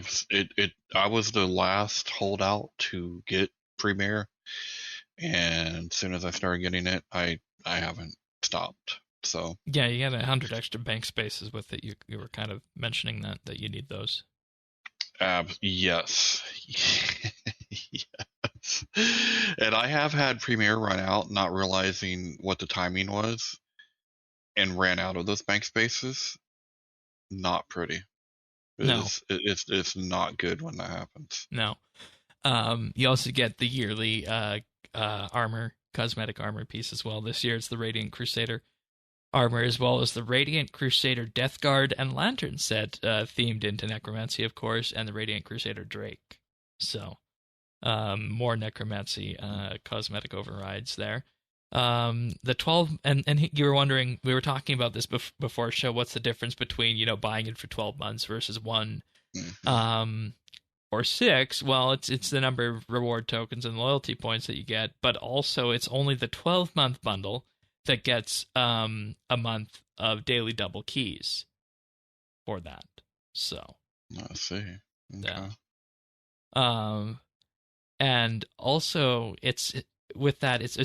was the last holdout to get Premiere, and as soon as I started getting it, I haven't stopped. So yeah, you got 100 extra bank spaces with it. You were kind of mentioning that you need those. Yes. Yes. And I have had Premiere run out, not realizing what the timing was, and ran out of those bank spaces. Not pretty. It's not good when that happens. No. You also get the yearly cosmetic armor piece as well. This year it's the Radiant Crusader armor, as well as the Radiant Crusader Death Guard and Lantern set, themed into necromancy, of course, and the Radiant Crusader Drake. So, more necromancy cosmetic overrides there. The 12, and you were wondering, we were talking about this before show, what's the difference between, buying it for 12 months versus 1 or 6? Well, it's the number of reward tokens and loyalty points that you get, but also it's only the 12-month bundle that gets a month of daily double keys for that. So I see. Okay. Yeah. And also it's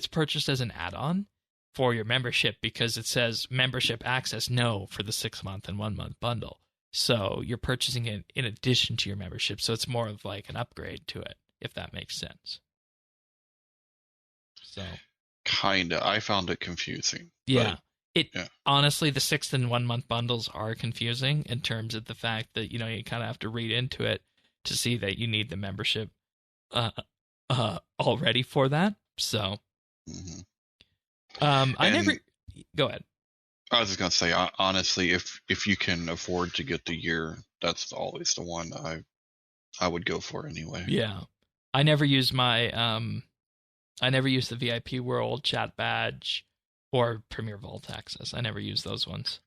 purchased as an add-on for your membership, because it says membership access for the 6-month and 1-month bundle. So you're purchasing it in addition to your membership, so it's more of like an upgrade to it, if that makes sense. So kinda. I found it confusing. Yeah. Yeah. Honestly, the 6th and 1 month bundles are confusing in terms of the fact that, you kind of have to read into it to see that you need the membership already for that. So, hmm I never And go ahead. I was just gonna say, honestly, if you can afford to get the year, that's always the one I would go for anyway. Yeah. I never use I never use the VIP World chat badge or Premier Vault access. I never use those ones.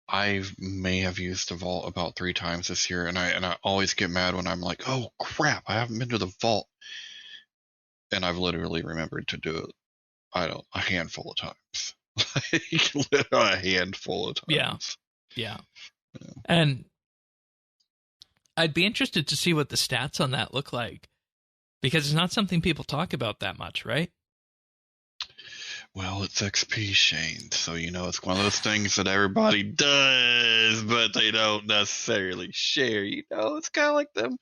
I may have used the vault about 3 times this year, and I always get mad when I'm like, oh crap, I haven't been to the vault, and I've literally remembered to do it. A handful of times, like a handful of times. Yeah. Yeah. And I'd be interested to see what the stats on that look like, because it's not something people talk about that much, right? Well, it's XP, Shane, so it's one of those things that everybody does, but they don't necessarily share. It's kind of like them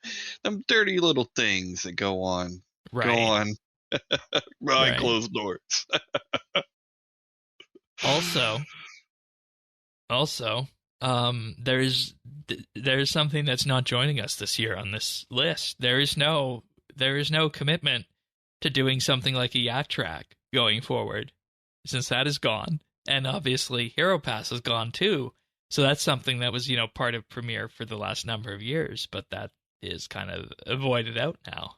dirty little things that go on behind Right. closed doors. Also, there's something that's not joining us this year on this list. There is no commitment to doing something like a Yak Track going forward, since that is gone, and obviously Hero Pass is gone too. So that's something that was part of Premiere for the last number of years, but that is kind of avoided out now.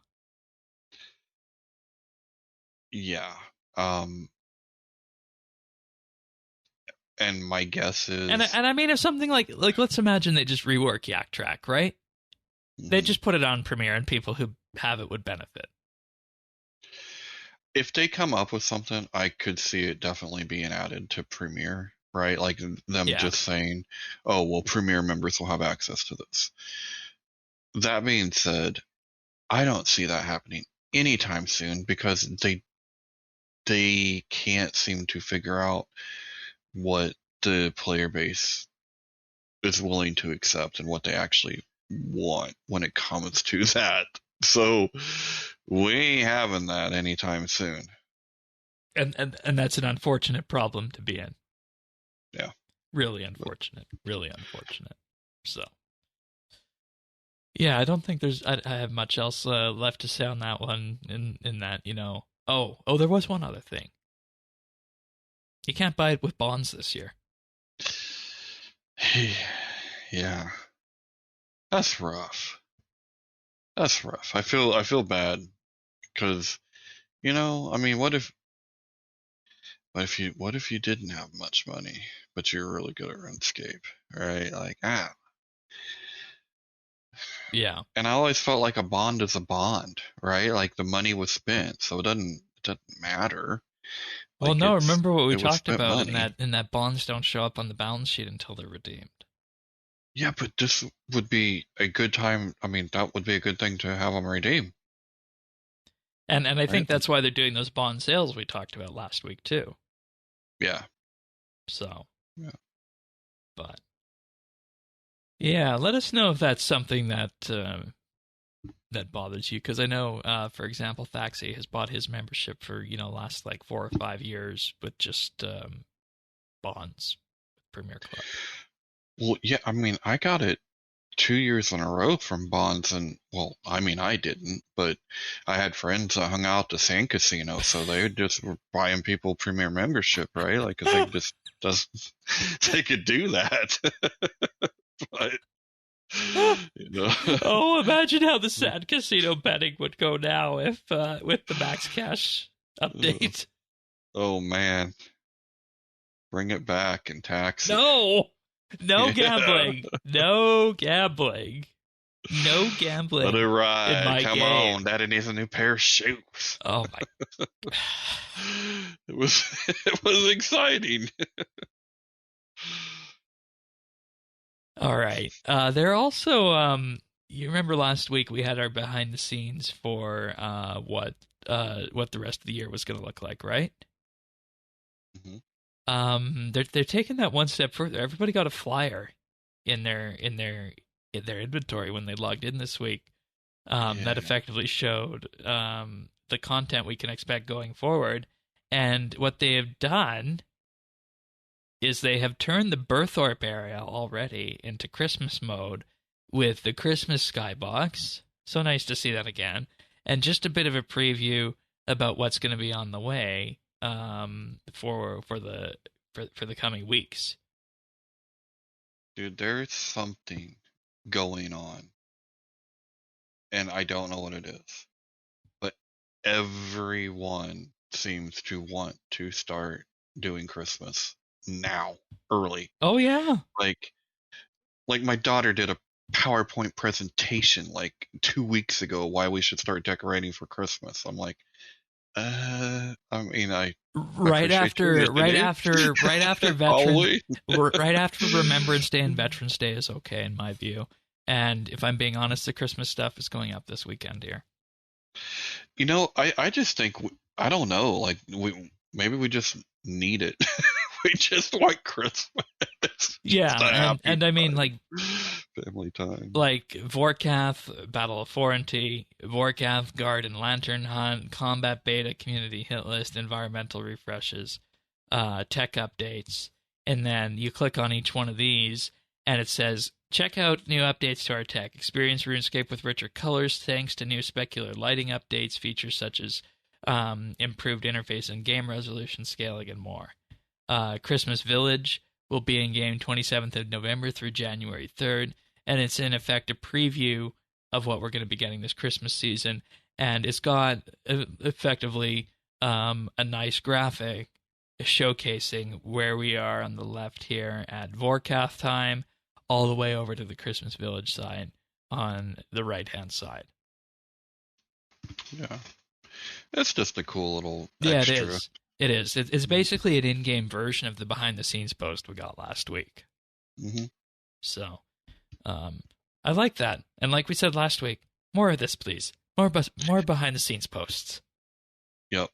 Yeah. And my guess is, and I mean, if something like let's imagine they just rework Yak Track, right? They just put it on Premiere, and people who have it would benefit. if they come up with something, I could see it definitely being added to Premiere, right? Like them just saying, oh, well, Premiere members will have access to this. That being said, I don't see that happening anytime soon because they can't seem to figure out what the player base is willing to accept and what they actually want when it comes to that. So we ain't having that anytime soon. And that's an unfortunate problem to be in. Yeah. Really unfortunate. So, yeah, I don't think I have much else left to say on that one. In that, Oh, there was one other thing. You can't buy it with bonds this year. Yeah. That's rough. I feel bad because, I mean, what if you didn't have much money, but you're really good at RuneScape, right? Like, Yeah. And I always felt like a bond is a bond, right? Like the money was spent, so it doesn't matter. Well, Like no, remember what we talked about money. in that bonds don't show up on the balance sheet until they're redeemed. Yeah, but this would be a good time. I mean, that would be a good thing to have them redeem. And I think that's why they're doing those bond sales we talked about last week too. Yeah. So. Yeah. But. Yeah, let us know if that's something that that bothers you, because I know, for example, Thaxi has bought his membership for last like 4 or 5 years with just bonds with Premier Club. Well, yeah, I mean, I got it 2 years in a row from bonds, and well, I mean, I didn't, but I had friends that hung out at the Sand Casino, so they just were buying people Premier membership, right? Like, because they could do that. But Oh, imagine how the Sand Casino betting would go now if with the Max Cash update. Oh man, bring it back and tax it. No gambling. No gambling. No gambling. Let it ride. In my Come game. on, Daddy needs a new pair of shoes. Oh my! It was exciting. All right. There also, you remember last week we had our behind the scenes for what the rest of the year was going to look like, right? Mm-hmm. They're taking that one step further. Everybody got a flyer in their inventory when they logged in this week. That effectively showed the content we can expect going forward. And what they have done is they have turned the Berthorpe area already into Christmas mode with the Christmas skybox. So nice to see that again. And just a bit of a preview about what's going to be on the way for the coming weeks. Dude, there's something going on, and I don't know what it is, but everyone seems to want to start doing Christmas now, early. Oh yeah. Like my daughter did a PowerPoint presentation like 2 weeks ago why we should start decorating for Christmas. I'm like, I mean, right after Remembrance Day and Veterans Day is okay in my view. And if I'm being honest, the Christmas stuff is going up this weekend here. You know, I just think I don't know. Like maybe we just need it. We just want Christmas. Yeah, and I mean, like, family time. Like Vorkath, Battle of Forenty, Vorkath, Guard and Lantern Hunt, Combat Beta, Community Hit List, Environmental Refreshes, Tech Updates, and then you click on each one of these, and it says, check out new updates to our tech. Experience RuneScape with richer colors thanks to new specular lighting updates, features such as improved interface and game resolution, scaling, and more. Christmas Village will be in game 27th of November through January 3rd, and it's in effect a preview of what we're going to be getting this Christmas season, and it's got effectively a nice graphic showcasing where we are on the left here at Vorkath time, all the way over to the Christmas Village side on the right-hand side. Yeah. It's just a cool little extra. Yeah, it is. It is. It's basically an in-game version of the behind-the-scenes post we got last week. Mm-hmm. So, I like that. And like we said last week, more of this, please. More behind-the-scenes posts. Yep.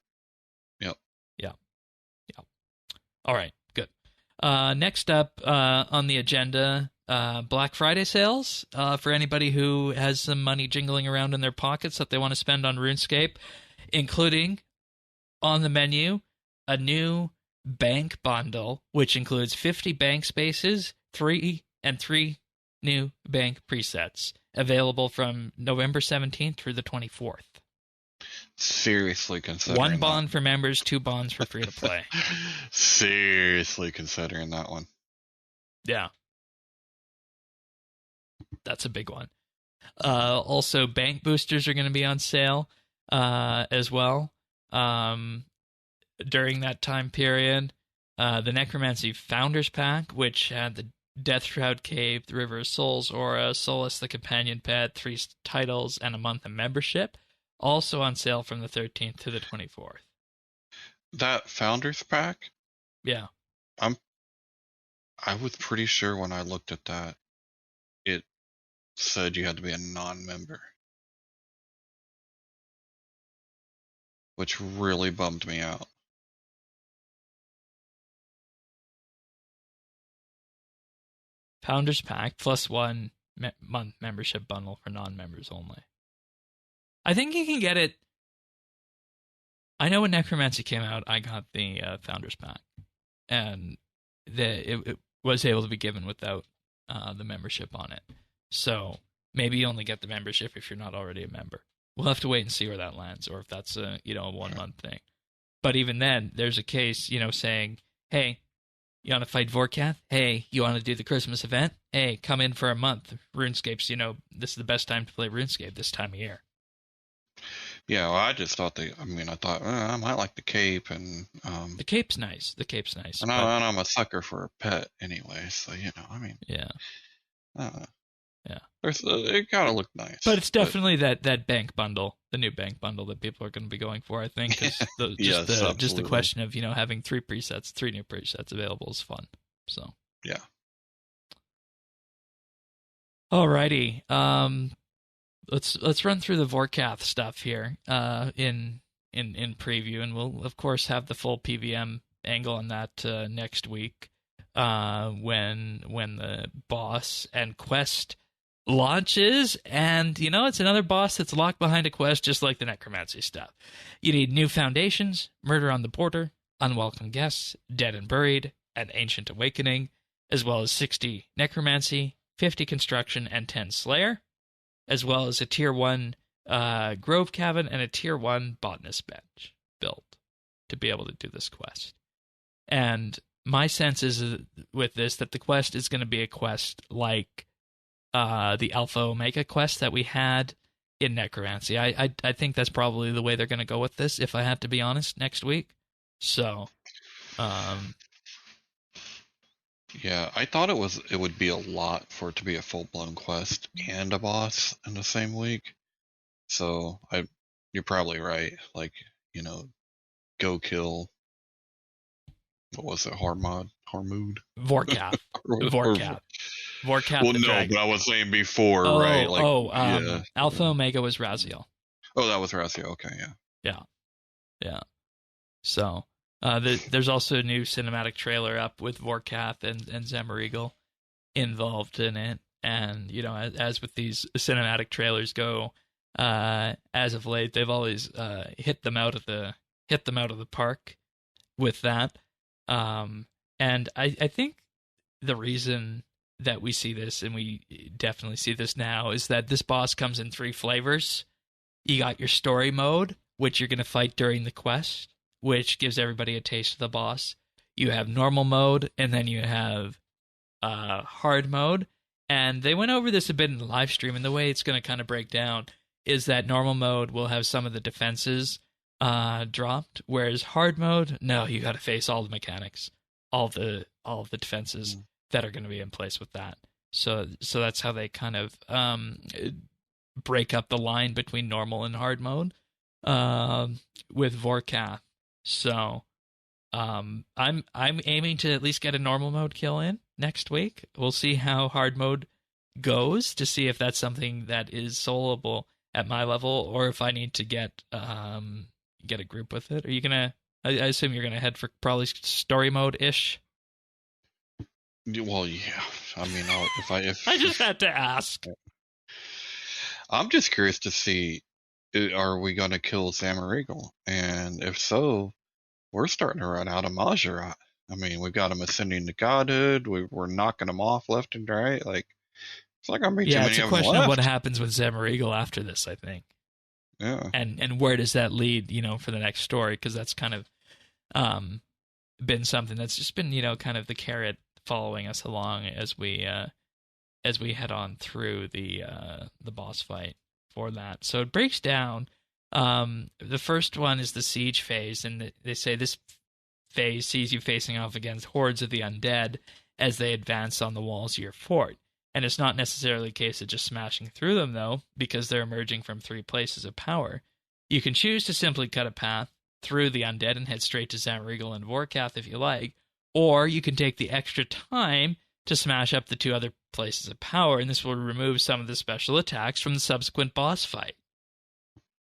All right, good. Next up on the agenda, Black Friday sales for anybody who has some money jingling around in their pockets that they want to spend on RuneScape, including on the menu a new bank bundle, which includes 50 bank spaces, 3 new bank presets, available from November 17th through the 24th. Seriously considering 1 bond for members, 2 bonds for free to play. Seriously considering that one. Yeah. That's a big one. Also, bank boosters are going to be on sale as well during that time period. The Necromancy Founders Pack, which had the Death Shroud Cave, the River of Souls Aura, Solus the Companion Pet, 3 titles, and a month of membership, also on sale from the 13th to the 24th. That Founders Pack? Yeah. I was pretty sure when I looked at that, it said you had to be a non-member. Which really bummed me out. Founders Pack plus 1 month membership bundle for non-members only. I think you can get it. I know when Necromancy came out, I got the Founders Pack, and it was able to be given without the membership on it. So maybe you only get the membership if you're not already a member. We'll have to wait and see where that lands, or if that's a 1 month thing. But even then, there's a case, saying, hey, you want to fight Vorkath? Hey, you want to do the Christmas event? Hey, come in for a month. RuneScape's, this is the best time to play RuneScape this time of year. Yeah, well, I just thought I thought I might like the cape, and the cape's nice. And I'm a sucker for a pet anyway, so yeah, yeah. It gotta look nice. But it's definitely that bank bundle, the new bank bundle that people are going to be going for. I think just the question of having 3 new presets available is fun. So yeah. Alrighty. Let's run through the Vorkath stuff here in preview, and we'll of course have the full PVM angle on that next week when the boss and quest launches. And it's another boss that's locked behind a quest, just like the Necromancy stuff. You need new foundations, Murder on the Border, Unwelcome Guests, Dead and Buried, and Ancient Awakening, as well as 60 Necromancy, 50 Construction, and 10 Slayer, as well as a Tier 1 Grove Cabin and a Tier 1 Botanist Bench build to be able to do this quest. And my sense is with this that the quest is going to be a quest like the Alpha Omega quest that we had in Necromancy. I think that's probably the way they're going to go with this, if I have to be honest, next week. So, yeah, I thought it would be a lot for it to be a full-blown quest and a boss in the same week. So you're probably right. Like, go kill. What was it? Harmood? Vorkath. Vorkath. Vorkath. Well, the no, dragon. but I was saying before, right? Like, yeah. Alpha Omega was Raziel. Oh, that was Raziel. Okay, yeah. Yeah. So, there's also a new cinematic trailer up with Vorkath and Zamorak involved in it. And, as with these cinematic trailers go, as of late, they've always hit them out of the park with that. And I think the reason that we see this, and we definitely see this now, is that this boss comes in 3 flavors. You got your story mode, which you're going to fight during the quest, which gives everybody a taste of the boss. You have normal mode, and then you have hard mode. And they went over this a bit in the live stream, and the way it's going to kind of break down is that normal mode will have some of the defenses dropped, whereas hard mode, no, you got to face all the mechanics, all the defenses that are going to be in place with that. So that's how they kind of break up the line between normal and hard mode with Vorkath. So I'm aiming to at least get a normal mode kill in next week. We'll see how hard mode goes to see if that's something that is soloable at my level, or if I need to get a group with it. Are you gonna? I assume you're gonna head for probably story mode ish. Well, yeah. I mean, if I just had to ask. I'm just curious to see, are we gonna kill Zamorak? And if so, we're starting to run out of Majorat. I mean, we've got him ascending to godhood. We're knocking him off left and right. Like, it's not gonna be too many of them left. Yeah, it's a question of what happens with Zamorak after this, I think. Yeah. And where does that lead, for the next story? Because that's kind of been something that's just been, kind of the carrot following us along as we head on through the boss fight for that. So it breaks down. The first one is the siege phase, and they say this phase sees you facing off against hordes of the undead as they advance on the walls of your fort. And it's not necessarily a case of just smashing through them, though, because they're emerging from 3 places of power. You can choose to simply cut a path through the undead and head straight to Zamorak and Vorkath if you like, or you can take the extra time to smash up the 2 other places of power, and this will remove some of the special attacks from the subsequent boss fight.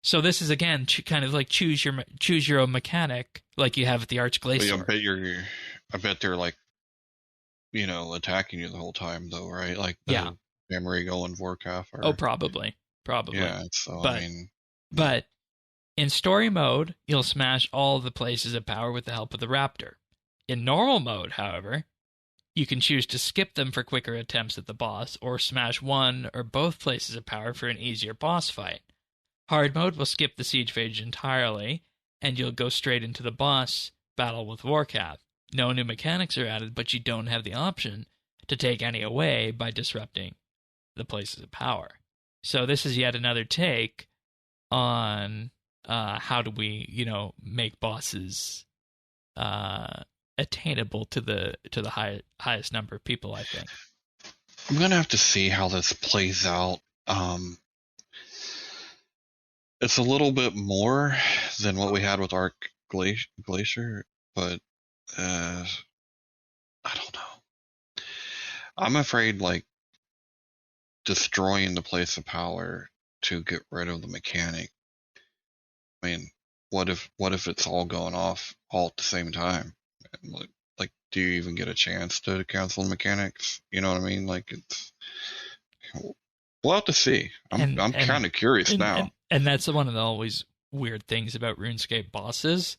So this is, again, kind of like choose your own mechanic, like you have at the Archglacier. I bet they're like, attacking you the whole time, though, right? Like yeah, Zamorak and Vorkath. Oh, probably. Yeah. So but in story mode, you'll smash all the places of power with the help of the Raptor. In normal mode, however, you can choose to skip them for quicker attempts at the boss, or smash one or both places of power for an easier boss fight. Hard mode will skip the siege phase entirely, and you'll go straight into the boss battle with Vorkath. No new mechanics are added, but you don't have the option to take any away by disrupting the places of power. So this is yet another take on how do we, make bosses attainable to the highest number of people, I think. I'm gonna have to see how this plays out. It's a little bit more than what we had with Archglacier, but I don't know. I'm afraid, like, destroying the place of power to get rid of the mechanic. I mean, what if it's all going off all at the same time? And like, do you even get a chance to cancel the mechanics? You know what I mean? Like, we'll have to see. I'm kind of curious now. And that's one of the always weird things about RuneScape bosses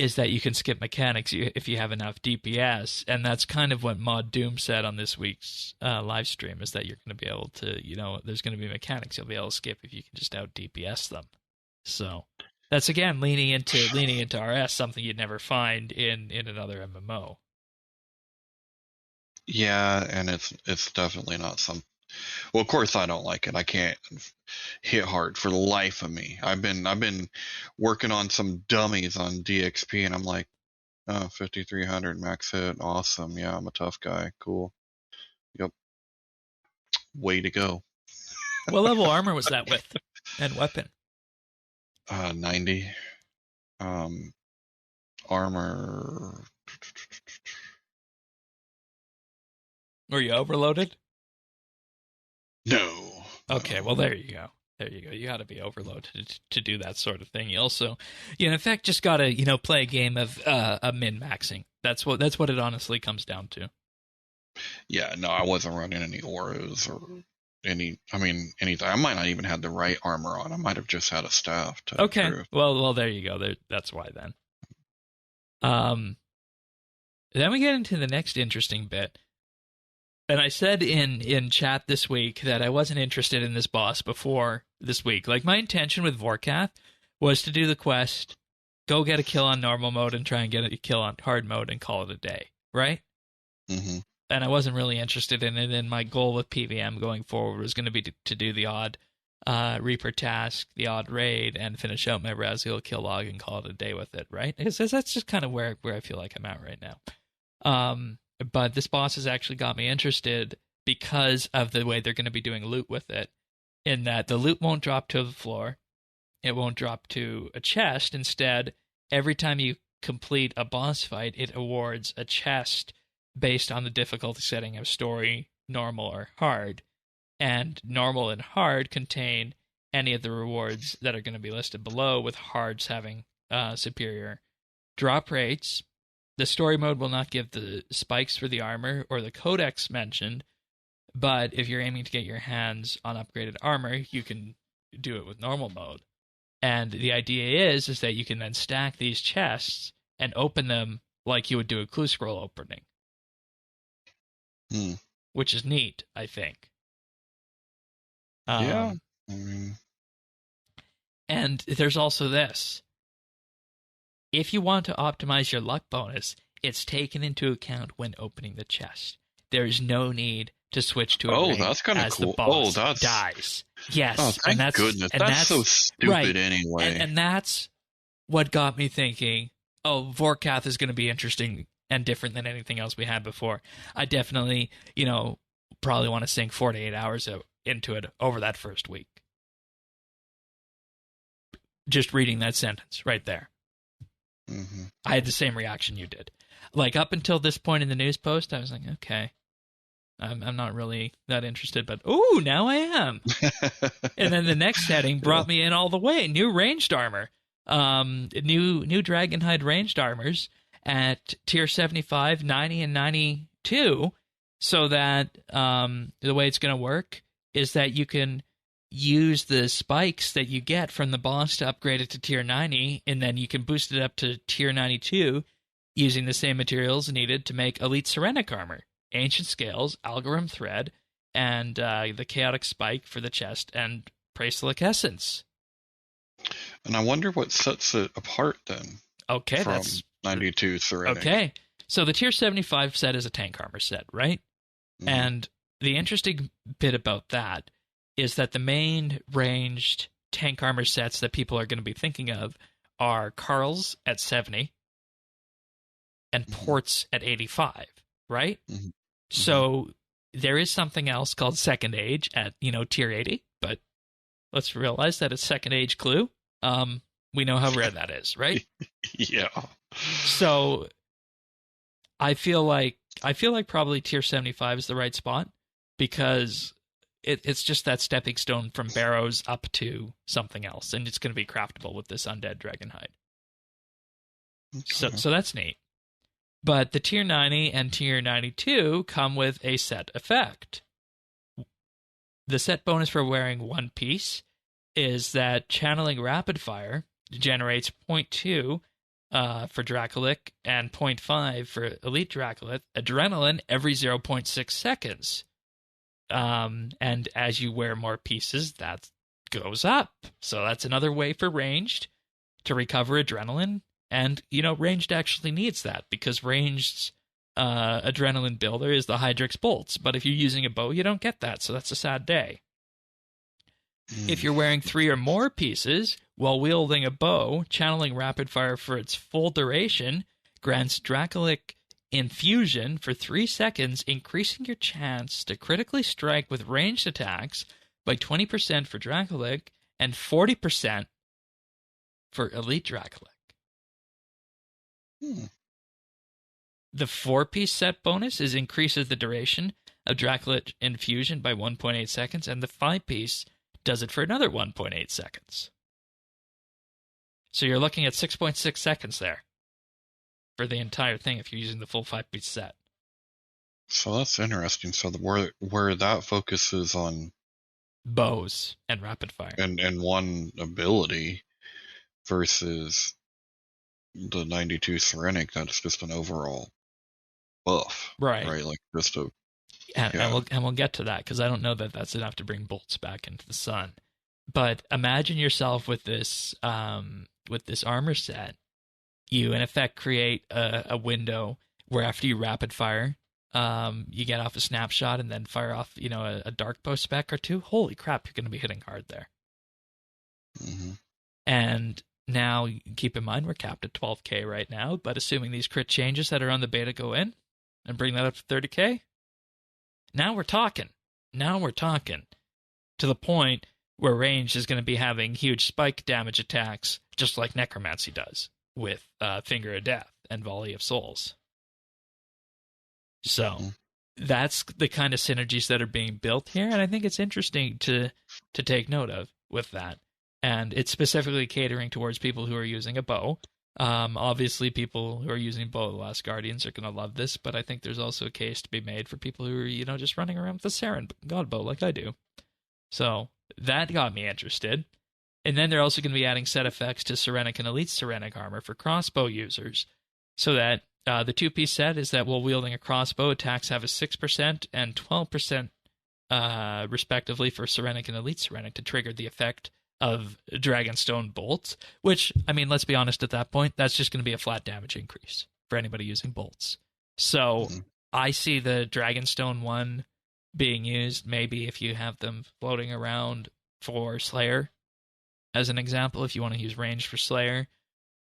is that you can skip mechanics if you have enough DPS, and that's kind of what Mod Doom said on this week's live stream, is that you're going to be able to, there's going to be mechanics you'll be able to skip if you can just out DPS them. So that's, again, leaning into RS, something you'd never find in another MMO. Yeah, and it's definitely not some. Well, of course I don't like it. I can't hit hard for the life of me. I've been working on some dummies on DXP, and I'm like, oh, 5,300 max hit, awesome. Yeah, I'm a tough guy. Cool. Yep. Way to go. What level armor was that with, and weapon? 90. Armor. Were you overloaded? No. Okay, well, there you go. You got to be overloaded to do that sort of thing. You also, in fact, just got to, play a game of min-maxing. That's what it honestly comes down to. Yeah, no, I wasn't running any auras or anything. I might not even have the right armor on. I might have just had a staff. Okay, well, there you go. That's why then. Then we get into the next interesting bit. And I said in chat this week that I wasn't interested in this boss before this week. Like, my intention with Vorkath was to do the quest, go get a kill on normal mode, and try and get a kill on hard mode and call it a day, right? Mm-hmm. And I wasn't really interested in it, and my goal with PVM going forward was going to be to do the odd Reaper task, the odd raid, and finish out my Raziel kill log and call it a day with it, right? Because that's just kind of where I feel like I'm at right now. But this boss has actually got me interested because of the way they're going to be doing loot with it, in that the loot won't drop to the floor. It won't drop to a chest. Instead, every time you complete a boss fight, it awards a chest based on the difficulty setting of story, normal, or hard. And normal and hard contain any of the rewards that are going to be listed below, with hards having superior drop rates. The story mode will not give the spikes for the armor or the codex mentioned, but if you're aiming to get your hands on upgraded armor, you can do it with normal mode. And the idea is that you can then stack these chests and open them like you would do a clue scroll opening. Which is neat, I think. Yeah. And there's also this. If you want to optimize your luck bonus, it's taken into account when opening the chest. There is no need to switch to a raid that's kind of as cool. the boss dies. Yes. Oh, thank goodness. That's so stupid right. anyway. And that's what got me thinking, Vorkath is going to be interesting and different than anything else we had before. I definitely, probably want to sink 4 to 8 hours into it over that first week. Just reading that sentence right there. Mm-hmm. I had the same reaction you did. Like, up until this point in the news post, I was like, okay, I'm not really that interested, but ooh, now I am. And then the next heading brought me in all the way. New ranged armor. New Dragonhide ranged armors at tier 75, 90, and 92, so that the way it's going to work is that you can use the spikes that you get from the boss to upgrade it to tier 90, and then you can boost it up to tier 92 using the same materials needed to make Elite Serenic armor, Ancient Scales, Algorithm Thread, and the Chaotic Spike for the chest, and Prasilic Essence. And I wonder what sets it apart then. Okay, from that's 92 Serenic. Okay, so the tier 75 set is a tank armor set, right? Mm-hmm. And the interesting bit about that is that the main ranged tank armor sets that people are going to be thinking of are Carl's at 70 and Port's at 85, right? Mm-hmm. So there is something else called Second Age at, tier 80, but let's realize that it's Second Age clue. We know how rare that is, right? Yeah. So I feel like probably tier 75 is the right spot, because it's just that stepping stone from Barrows up to something else, and it's going to be craftable with this undead Dragonhide. Okay. So that's neat. But the tier 90 and tier 92 come with a set effect. The set bonus for wearing one piece is that channeling rapid fire generates 0.2 for Dracolic and 0.5 for Elite Dracolith. Adrenaline every 0.6 seconds. And as you wear more pieces, that goes up. So that's another way for ranged to recover adrenaline. And, ranged actually needs that because ranged's adrenaline builder is the Hydrix bolts. But if you're using a bow, you don't get that. So that's a sad day. If you're wearing 3 or more pieces while wielding a bow, channeling rapid fire for its full duration grants Dracolic infusion for 3 seconds, increasing your chance to critically strike with ranged attacks by 20% for Dracolic and 40% for Elite Dracolic. The 4-piece set bonus increases the duration of Dracolic infusion by 1.8 seconds, and the 5-piece does it for another 1.8 seconds. So you're looking at 6.6 seconds there for the entire thing if you're using the full 5-piece set. So that's interesting. So where that focuses on bows and rapid fire and one ability versus the 92 Serenic, that's just an overall buff, right? Like just a and we'll get to that because I don't know that that's enough to bring bolts back into the sun. But imagine yourself with this armor set. You in effect create a window where after you rapid fire, you get off a snapshot and then fire off a dark bow spec or 2. Holy crap, you're going to be hitting hard there. Mm-hmm. And now keep in mind we're capped at 12k right now, but assuming these crit changes that are on the beta go in and bring that up to 30k. Now we're talking to the point where range is going to be having huge spike damage attacks, just like Necromancy does with Finger of Death and Volley of Souls. So that's the kind of synergies that are being built here, and I think it's interesting to take note of with that. And it's specifically catering towards people who are using a bow. Obviously, people who are using Bow of the Last Guardians are going to love this, but I think there's also a case to be made for people who are, just running around with a Saren God bow like I do. So that got me interested. And then they're also going to be adding set effects to Serenic and Elite Serenic armor for crossbow users, so that the 2-piece set is that while wielding a crossbow, attacks have a 6% and 12% respectively for Serenic and Elite Serenic to trigger the effect of Dragonstone bolts, which, I mean, let's be honest, at that point, that's just going to be a flat damage increase for anybody using bolts. So I see the Dragonstone one being used maybe if you have them floating around for Slayer, as an example, if you want to use range for Slayer,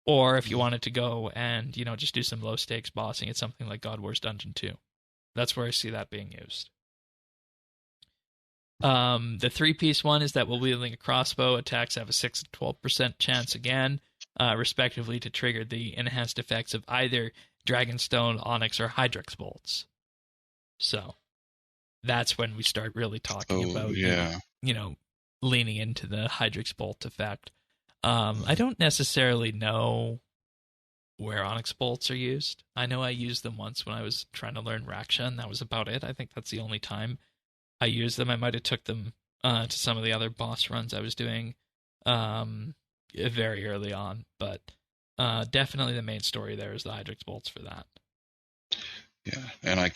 or if you wanted to go and, just do some low-stakes bossing at something like God Wars Dungeon 2. That's where I see that being used. The 3-piece one is that while wielding a crossbow, attacks have a 6 and 12% chance again, respectively, to trigger the enhanced effects of either Dragonstone, Onyx, or Hydrix bolts. So that's when we start really talking about, leaning into the Hydrix bolt effect. I don't necessarily know where Onyx bolts are used. I know I used them once when I was trying to learn Raksha, and that was about it. I think that's the only time I used them. I might have took them to some of the other boss runs I was doing very early on, but definitely the main story there is the Hydrix bolts for that. Yeah, and I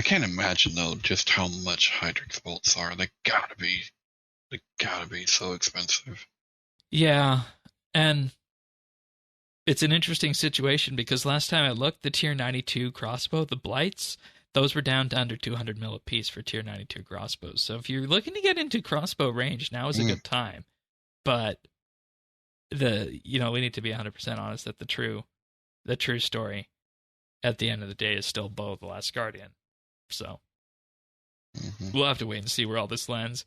can't imagine though just how much Hydrix bolts are. They gotta be so expensive. Yeah, and it's an interesting situation because last time I looked, the tier 92 crossbow, the Blights, those were down to under 200 mil a piece for tier 92 crossbows. So if you're looking to get into crossbow range, now is a good time. But we need to be 100% honest that the true story at the end of the day is still Bow of the Last Guardian. So we'll have to wait and see where all this lands.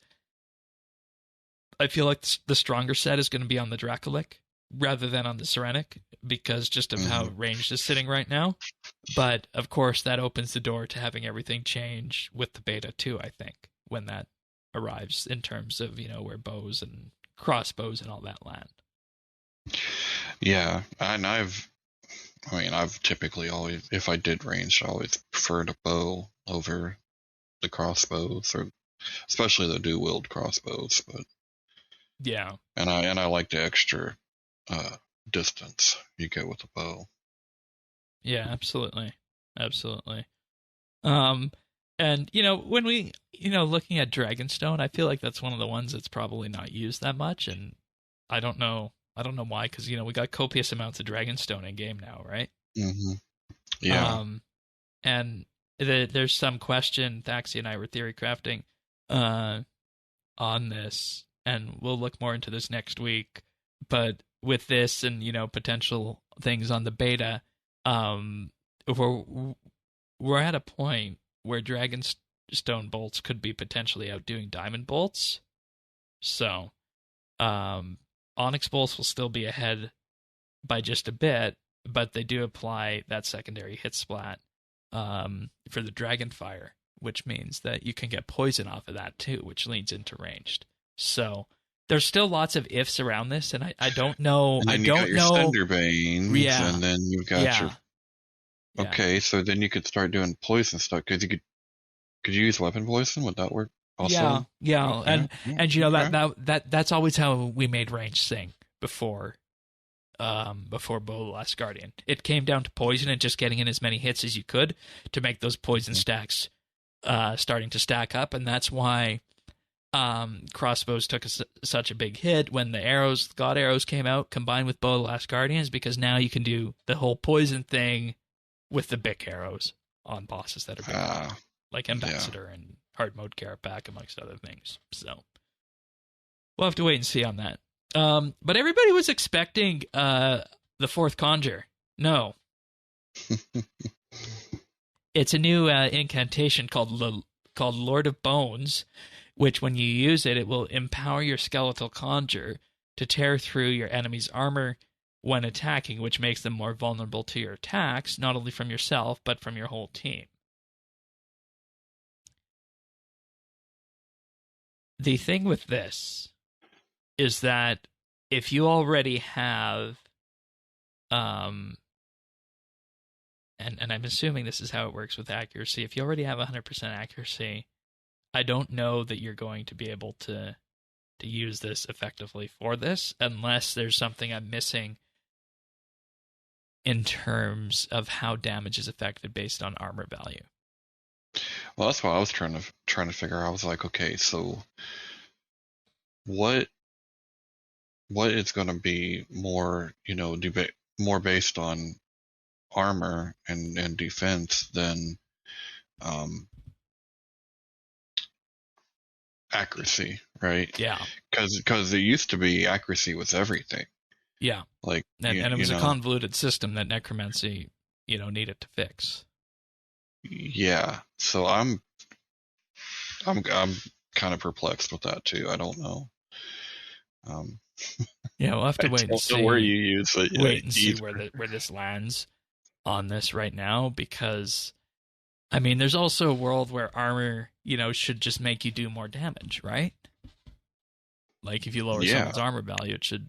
I feel like the stronger set is going to be on the Dracolic rather than on the Serenic because just of how ranged is sitting right now. But, of course, that opens the door to having everything change with the beta, too, I think, when that arrives in terms of, where bows and crossbows and all that land. Yeah, and I've typically always, if I did range, I always preferred a bow over the crossbows, or especially the dual-wield crossbows, but... Yeah. And I like the extra distance you get with a bow. Yeah, absolutely. Absolutely. And when we, looking at Dragonstone, I feel like that's one of the ones that's probably not used that much, and I don't know why, because we got copious amounts of Dragonstone in game now, right? Mm-hmm. Yeah. And there's some question. Thaxi and I were theory crafting on this, and we'll look more into this next week. But with this and potential things on the beta, we're at a point where Dragonstone bolts could be potentially outdoing diamond bolts. So, Onyx bolts will still be ahead by just a bit, but they do apply that secondary hit splat for the Dragonfire, which means that you can get poison off of that too, which leads into ranged. So there's still lots of ifs around this, and I don't know. And then I you got don't your know. Cinderbanes, Yeah. and then you've got your. Yeah. Okay, so then you could start doing poison stuff, because you could you use weapon poison? Would that work also? Yeah. Okay. And that's always how we made range sing before Bo the Last Guardian. It came down to poison and just getting in as many hits as you could to make those poison stacks starting to stack up, and that's why crossbows took such a big hit when the God arrows came out combined with Bo the Last Guardians, because now you can do the whole poison thing with the Bic arrows on bosses that are big, like Ambassador and Hard Mode Carapac, amongst other things. So we'll have to wait and see on that. But everybody was expecting the fourth Conjure. No. It's a new incantation called Lord of Bones, which when you use it, it will empower your skeletal conjure to tear through your enemy's armor when attacking, which makes them more vulnerable to your attacks, not only from yourself, but from your whole team. The thing with this is that if you already have, and I'm assuming this is how it works with accuracy, if you already have 100% accuracy, I don't know that you're going to be able to use this effectively for this, unless there's something I'm missing in terms of how damage is affected based on armor value. Well, that's what I was trying to figure out. I was like, okay, so what is going to be more, more based on armor and defense than accuracy, right? Yeah. Because it used to be accuracy was everything. Yeah. Like, and it was a convoluted system that necromancy, needed to fix. Yeah. So I'm kind of perplexed with that too. I don't know. Yeah, we'll have to wait and see where you use it. Wait and see where this lands on this right now, because I mean, there's also a world where armor, should just make you do more damage, right? Like if you lower someone's armor value, it should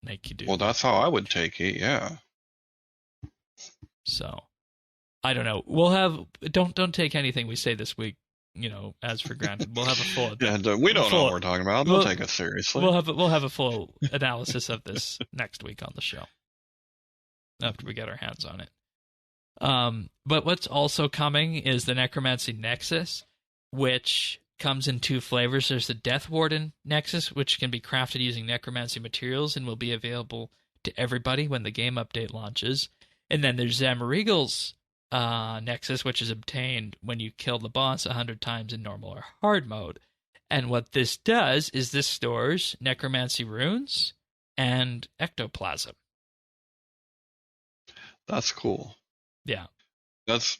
make you do. Well, that's how I would take it. Yeah. So, I don't know. We'll have don't take anything we say this week, as for granted. We'll have a full. We don't know what we're talking about. Don't take us seriously. We'll have a full analysis of this next week on the show, after we get our hands on it. But what's also coming is the Necromancy Nexus, which comes in two flavors. There's the Death Warden Nexus, which can be crafted using necromancy materials and will be available to everybody when the game update launches. And then there's Zamorak's Nexus, which is obtained when you kill the boss 100 times in normal or hard mode. And what this does is this stores necromancy runes and ectoplasm. That's cool. Yeah. That's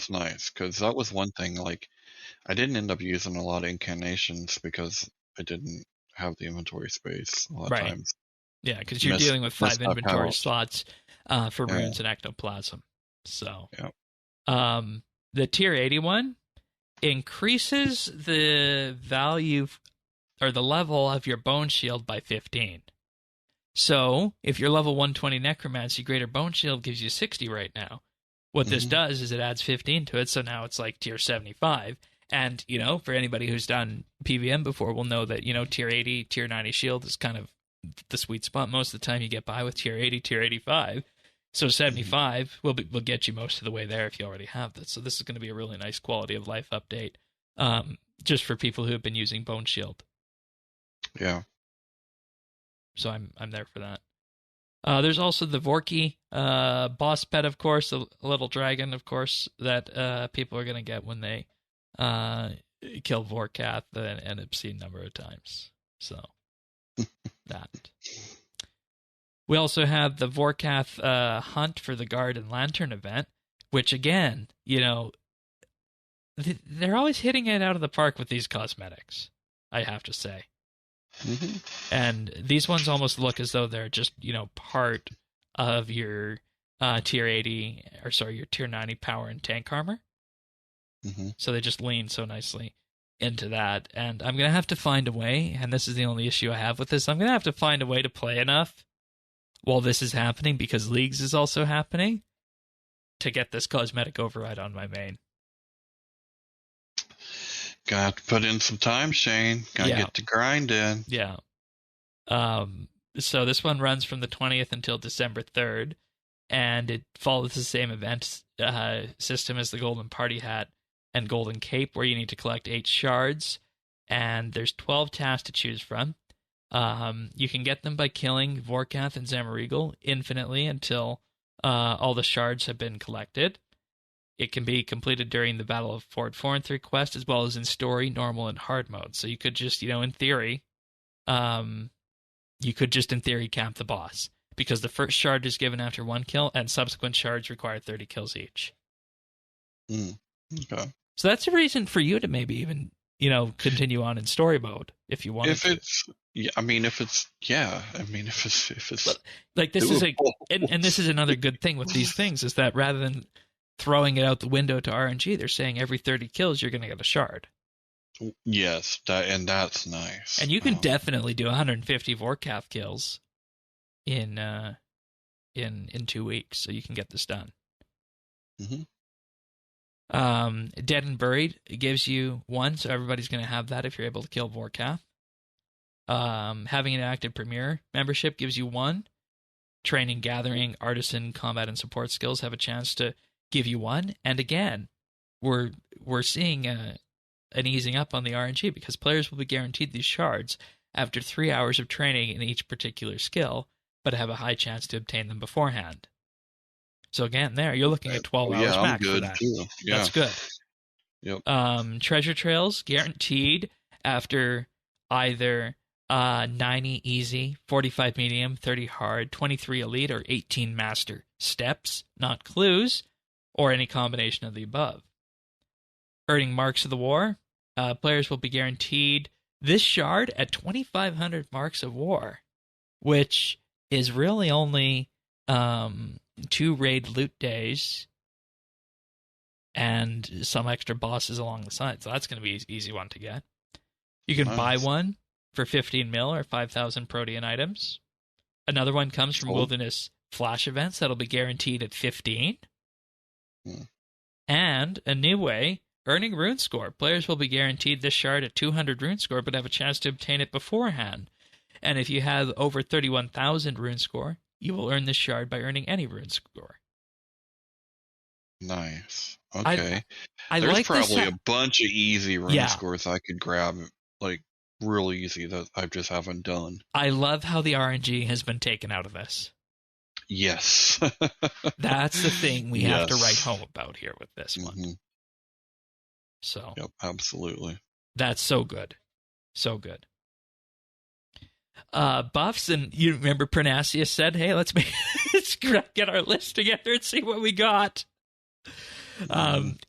nice, because that was one thing, like, I didn't end up using a lot of incantations because I didn't have the inventory space a lot of times. Yeah, because you're dealing with 5 inventory slots for runes and ectoplasm. So, the tier 81 increases the value or the level of your bone shield by 15. So, if you're level 120 necromancy, greater bone shield gives you 60 right now. What this does is it adds 15 to it, so now it's like tier 75. And, for anybody who's done PVM before will know that, tier 80, tier 90 shield is kind of the sweet spot. Most of the time you get by with tier 80, tier 85. So 75 will get you most of the way there if you already have this. So this is going to be a really nice quality of life update, just for people who have been using Bone Shield. Yeah. So I'm there for that. There's also the Vorkath boss pet, of course, a little dragon, of course, that people are going to get when they kill Vorkath an obscene number of times. So that. We also have the Vorkath hunt for the Guard and Lantern event, which again, they're always hitting it out of the park with these cosmetics, I have to say. Mm-hmm. And these ones almost look as though they're just, part of your tier 80, or sorry, your tier 90 power and tank armor. Mm-hmm. So they just lean so nicely into that. And I'm going to have to find a way, and this is the only issue I have with this, I'm going to have to find a way to play enough while this is happening, because Leagues is also happening, to get this cosmetic override on my main. Got to put in some time, Shane. Got to get the grind in. Yeah. So this one runs from the 20th until December 3rd, and it follows the same event system as the Golden Party Hat and Golden Cape, where you need to collect 8 shards, and there's 12 tasks to choose from. You can get them by killing Vorkath and Zamorak infinitely until all the shards have been collected. It can be completed during the Battle of Fort Fornthry quest, as well as in story, normal, and hard mode. So you could just, in theory, camp the boss, because the first shard is given after 1 kill, and subsequent shards require 30 kills each. Okay. So that's a reason for you to maybe even, continue on in story mode if you want. If it's like, this is and this is another good thing with these things, is that rather than throwing it out the window to RNG, they're saying every 30 kills you're going to get a shard. Yes, that's nice. And you can definitely do 150 Vorkath kills in 2 weeks, so you can get this done. Mm-hmm. Dead and Buried, it gives you 1, so everybody's going to have that if you're able to kill Vorkath. Having an active Premier membership gives you 1. Training, Gathering, Artisan, Combat, and Support skills have a chance to give you 1. And again, we're seeing an easing up on the RNG, because players will be guaranteed these shards after 3 hours of training in each particular skill, but have a high chance to obtain them beforehand. So again, there you're looking at 12 hours max for that. Too. Yeah. That's good. Yep. Treasure Trails guaranteed after either 90 easy, 45 medium, 30 hard, 23 elite, or 18 master steps, not clues, or any combination of the above. Earning Marks of the War, players will be guaranteed this shard at 2,500 Marks of War, which is really only 2 raid loot days and some extra bosses along the side. So that's going to be an easy one to get. You can buy one for 15 mil or 5,000 Protean items. Another one comes from Wilderness Flash events that'll be guaranteed at 15. And a new way, earning rune score. Players will be guaranteed this shard at 200 rune score, but have a chance to obtain it beforehand. And if you have over 31,000 rune score, you will earn this shard by earning any rune score. Nice. Okay. There's like probably a bunch of easy rune scores I could grab, like real easy, that I just haven't done. I love how the RNG has been taken out of this. Yes. That's the thing we have to write home about here with this one. So. Yep, absolutely. That's so good. So good. Buffs, and you remember Pernasius said, hey, let's get our list together and see what we got.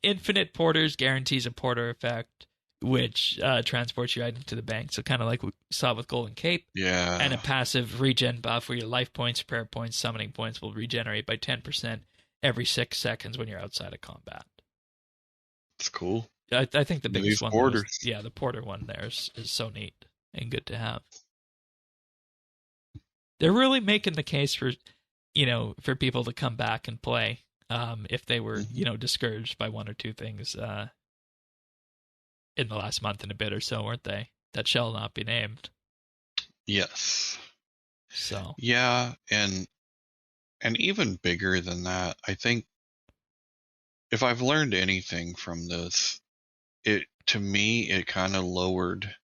Infinite Porters guarantees a porter effect, which transports your item to the bank. So kind of like we saw with Golden Cape. Yeah. And a passive regen buff where your life points, prayer points, summoning points will regenerate by 10% every 6 seconds when you're outside of combat. That's cool. I think the biggest one, the porter one there is so neat and good to have. They're really making the case for people to come back and play if they were, discouraged by 1 or 2 things in the last month and a bit or so, weren't they? That shall not be named. Yes. So Yeah, and even bigger than that, I think if I've learned anything from this, to me it kind of lowered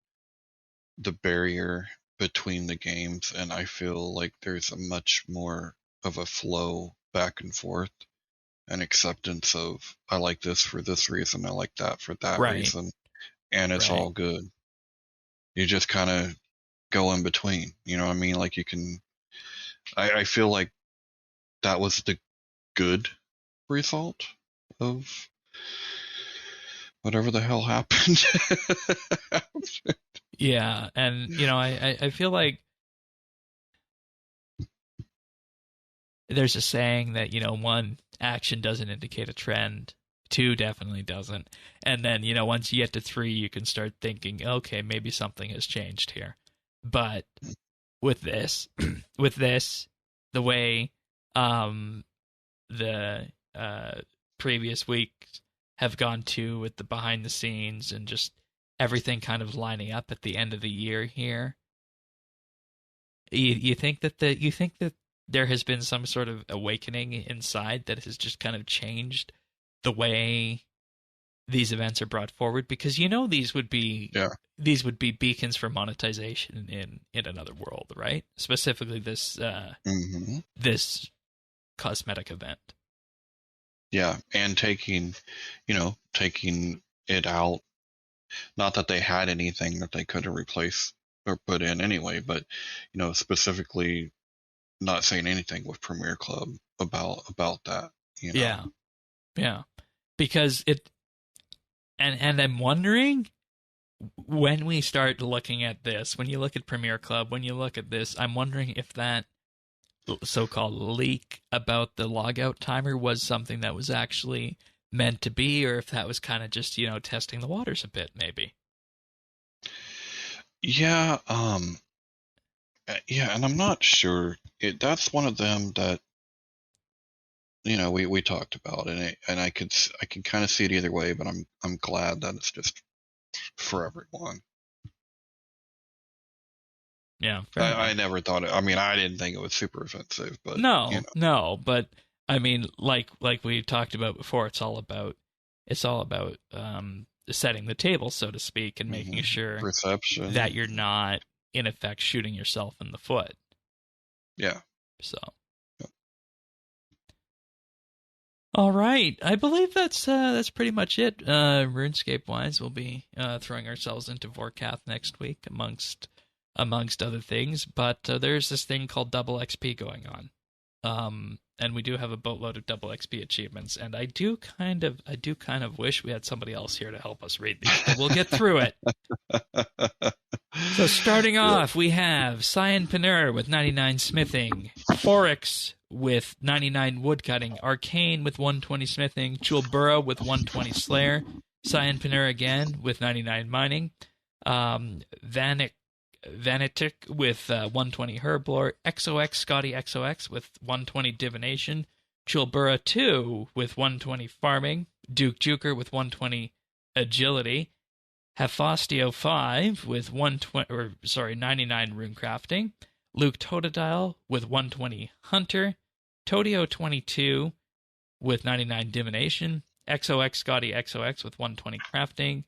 the barrier between the games, and I feel like there's a much more of a flow back and forth and acceptance of I like this for this reason, I like that for that right, reason, and it's right. all good. You just kind of go in between, you know what I mean? Like you can, I feel like that was the good result of whatever the hell happened. Yeah, and I feel like there's a saying that, one, action doesn't indicate a trend. Two definitely doesn't. And then, once you get to three, you can start thinking, okay, maybe something has changed here. But with this, with this, the way um, the previous weeks have gone to with the behind the scenes and just everything kind of lining up at the end of the year here, you think that there has been some sort of awakening inside that has just kind of changed the way these events are brought forward, because these would be Yeah. beacons for monetization in another world, right? Specifically this cosmetic event. Yeah, and taking it out. Not that they had anything that they could have replaced or put in anyway, but specifically not saying anything with Premier Club about that. Yeah, yeah, because and I'm wondering, when we start looking at this, when you look at Premier Club, when you look at this, I'm wondering if that so-called leak about the logout timer was something that was actually meant to be, or if that was kind of just, testing the waters a bit, maybe. Yeah, yeah, and I'm not sure. That's one of them that we talked about, and I can kind of see it either way, but I'm glad that it's just for everyone. Yeah, fair enough. I never thought it. I mean, I didn't think it was super offensive, but No, but I mean, like we talked about before, it's all about setting the table, so to speak, and making sure perception that you're not, in effect, shooting yourself in the foot. Yeah. So. All right, I believe that's pretty much it. RuneScape wise, we'll be throwing ourselves into Vorkath next week, amongst other things. But there's this thing called double XP going on, and we do have a boatload of double XP achievements. And I do kind of wish we had somebody else here to help us read these, but we'll get through it. So starting off, we have Cyan Panur with 99 smithing, Forex with 99 woodcutting, Arcane with 120 smithing, Chulbura with 120 slayer, Cyan Panur again with 99 mining, Vanitic with 120 herblore, XOX Scotty XOX with 120 divination, Chulbura 2 with 120 farming, Duke Juker with 120 agility, Hephaestio 5 with 99 runecrafting, Luke Totodile with 120 hunter, Todio 22 with 99 divination, XOX Scotty XOX with 120 crafting,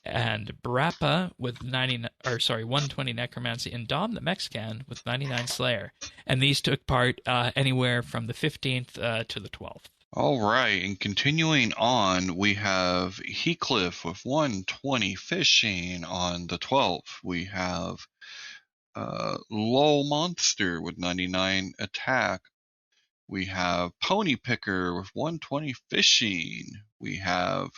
and Brappa with 120 necromancy, and Dom the Mexican with 99 slayer. And these took part anywhere from the 15th to the 12th. All right, and continuing on, we have Heathcliff with 120 fishing on the 12th. We have Lol Monster with 99 attack. We have Pony Picker with 120 fishing. We have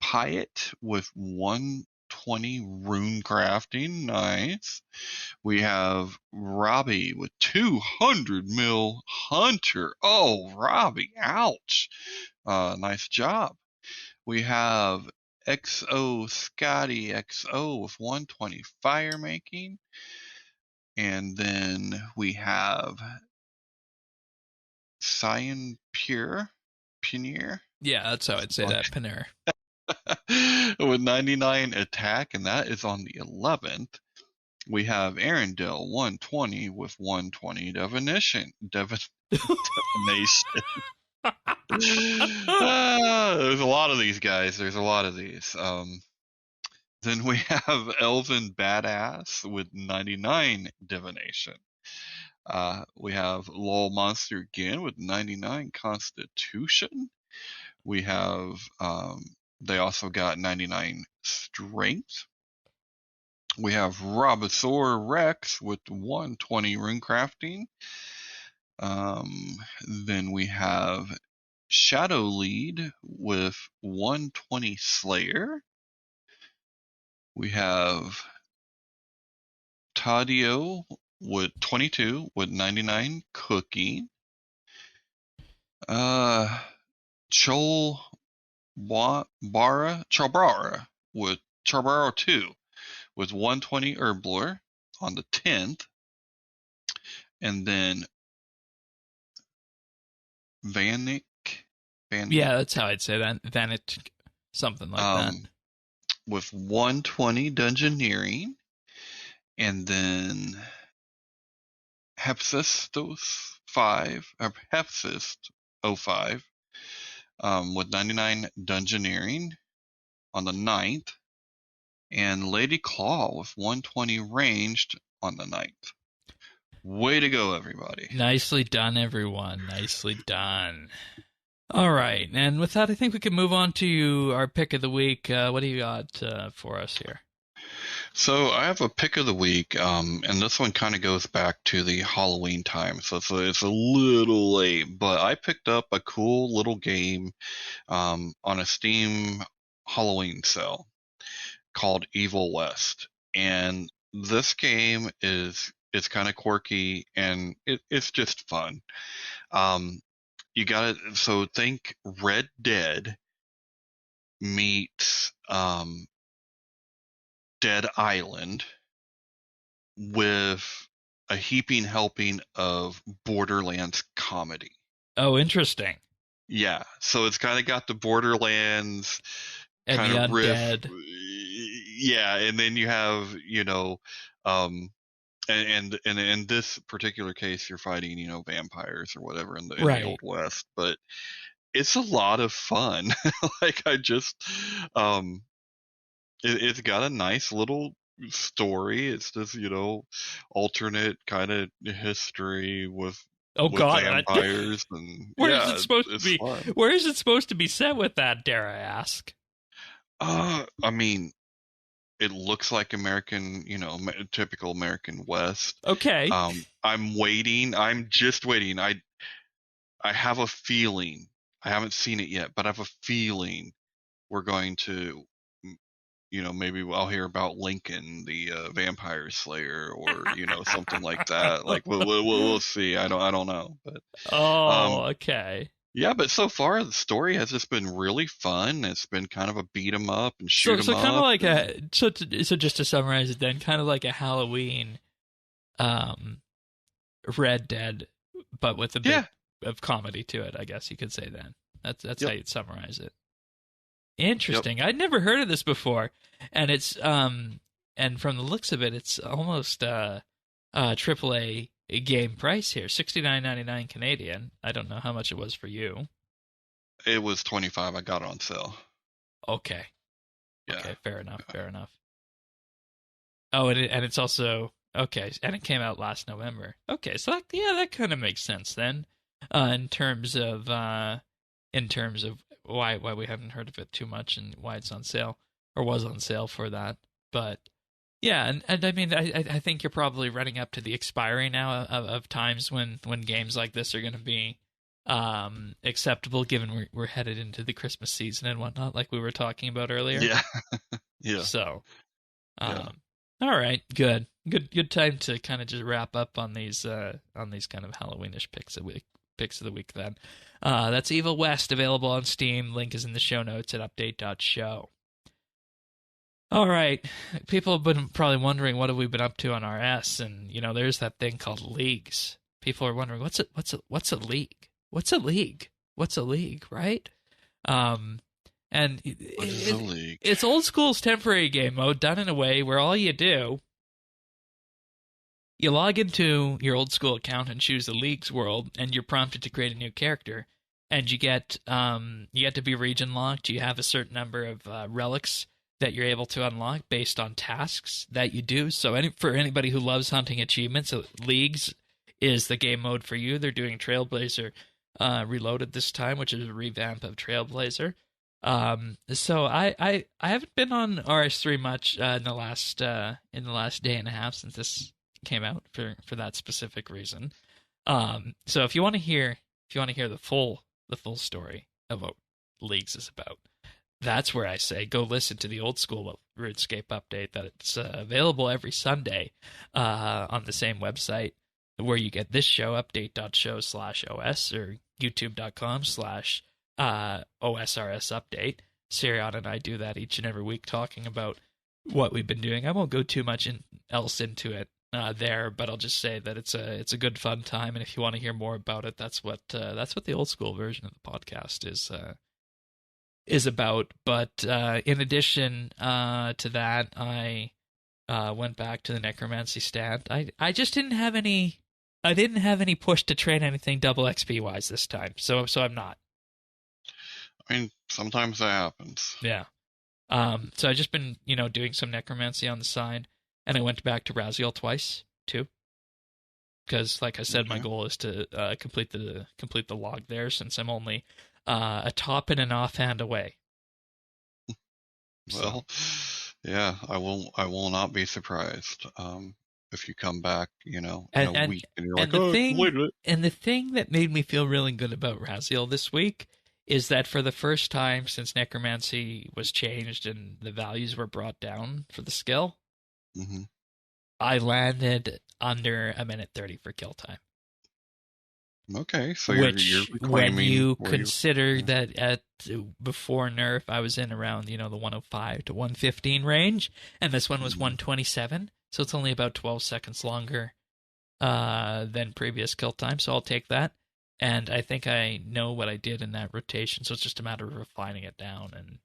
Pyatt with 120 rune crafting. Nice. We have Robbie with 200 mil hunter. Oh, Robbie, ouch. Nice job. We have XO Scotty XO with 120 fire making. And then we have Cyan Punier. Yeah, that's how I'd say that, Panur. With 99 attack, and that is on the 11th. We have Arendelle 120 with 120 divination. There's a lot of these guys. There's a lot of these. Then we have Elven Badass with 99 divination. We have Lol Monster again with 99 Constitution. We have, they also got 99 Strength. We have Robosaur Rex with 120 Runecrafting. Then we have Shadow Lead with 120 Slayer. We have Tadio with 22 with 99 Cooking. Chalbara with Charbaro 2 with 120 Herblore on the 10th. And then Vanik. Yeah, that's how I'd say that. Vanik, something like that. With 120 Dungeoneering. And then Hephaestus 05 with 99 Dungeoneering on the 9th. And Lady Claw with 120 ranged on the 9th. Way to go, everybody. Nicely done, everyone. Nicely done. All right, and with that, I think we can move on to our pick of the week. What do you got for us here? So I have a pick of the week, and this one kind of goes back to the Halloween time, so it's a little late, but I picked up a cool little game on a Steam Halloween sale called Evil West, and this game it's kind of quirky and it's just fun. You got it. So think Red Dead meets Dead Island with a heaping helping of Borderlands comedy. Oh, interesting. Yeah, so it's kind of got the Borderlands and kind of undead. riff. Yeah, and then you have, and in this particular case, you're fighting, vampires or whatever in the Old West, but it's a lot of fun. Like it's got a nice little story. It's this, alternate kind of history with vampires, and where is it supposed to be? Fun. Where is it supposed to be set with that? Dare I ask? I mean, it looks like American, typical American West. Okay. I'm waiting. I'm just waiting. I have a feeling. I haven't seen it yet, but I have a feeling we're going to, maybe I'll hear about Lincoln, the vampire slayer, or something like that. Like we'll see. I don't know, but okay. Yeah, but so far the story has just been really fun. It's been kind of a beat 'em up and shoot 'em up. So kind of like so just to summarize it then, kind of like a Halloween Red Dead, but with a bit of comedy to it, I guess you could say then. That's how you'd summarize it. Interesting. I'd never heard of this before. And it's and from the looks of it, it's almost AAA game price here, $69.99 Canadian. I don't know how much it was for you. It was $25. I got it on sale. Okay. Yeah. Okay, fair enough. Oh, and it's also okay, and it came out last November. Okay, so that kind of makes sense then, in terms of why we haven't heard of it too much and why it's on sale or was on sale for that. But yeah, and I mean, I think you're probably running up to the expiry now of times when games like this are going to be acceptable, given we're headed into the Christmas season and whatnot, like we were talking about earlier. Yeah, yeah. So, all right, good time to kind of just wrap up on these kind of Halloweenish picks of the week. Then, that's Evil West, available on Steam. Link is in the show notes at update.show. All right, people have been probably wondering what have we been up to on RS, and there's that thing called leagues. People are wondering what's a league? What's a league? What's a league, right? And it's old school's temporary game mode done in a way where all you do You log into your old school account and choose the League's world, and you're prompted to create a new character. And you get to be region locked. You have a certain number of relics that you're able to unlock based on tasks that you do. So for anybody who loves hunting achievements, Leagues is the game mode for you. They're doing Trailblazer Reloaded this time, which is a revamp of Trailblazer. So I haven't been on RS3 much in the last day and a half since this came out for that specific reason. So if you want to hear the full story of what Leagues is about, that's where I say go listen to the old school RuneScape update that it's available every Sunday on the same website where you get this show, update.show/OS or youtube.com/OSRS update. Sirion and I do that each and every week talking about what we've been doing. I won't go too much else into it there, but I'll just say that it's a good fun time, and if you want to hear more about it, that's what the old school version of the podcast is about. But in addition to that, I went back to the necromancy stand. I just didn't have any push to train anything double XP wise this time, so I'm not. I mean, sometimes that happens. Yeah. So I've just been doing some necromancy on the side, and I went back to Raziel twice too, because like I said, my goal is to complete the log there, since I'm only a top and an offhand away. Well, yeah, I will not be surprised if you come back, in a week, and you're like, and the thing that made me feel really good about Raziel this week is that for the first time since necromancy was changed and the values were brought down for the skill, I landed under a minute 30 for kill time. Okay, so you're when you consider that before nerf, I was in around the 105 to 115 range, and this one was 127, so it's only about 12 seconds longer than previous kill time. So I'll take that, and I think I know what I did in that rotation. So it's just a matter of refining it down and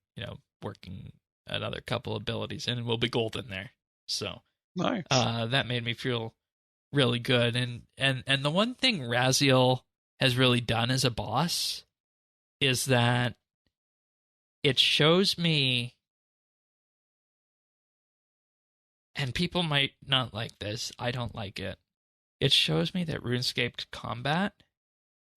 working another couple abilities in, and we'll be golden there. So nice. That made me feel really good, and the one thing Raziel has really done as a boss is that it shows me, and people might not like this, I don't like it, it shows me that RuneScape combat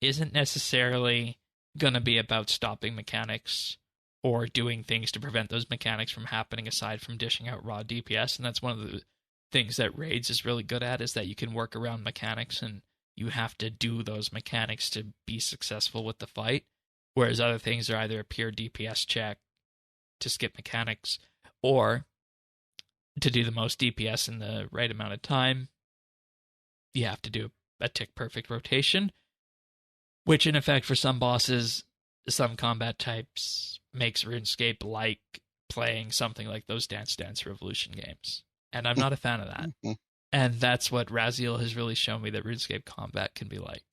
isn't necessarily gonna be about stopping mechanics or doing things to prevent those mechanics from happening aside from dishing out raw DPS, and that's one of the things that Raids is really good at, is that you can work around mechanics and you have to do those mechanics to be successful with the fight, whereas other things are either a pure DPS check to skip mechanics or to do the most DPS in the right amount of time. You have to do a tick perfect rotation, which in effect for some bosses, some combat types makes RuneScape like playing something like those Dance Dance Revolution games. And I'm not a fan of that. And that's what Raziel has really shown me that RuneScape combat can be like.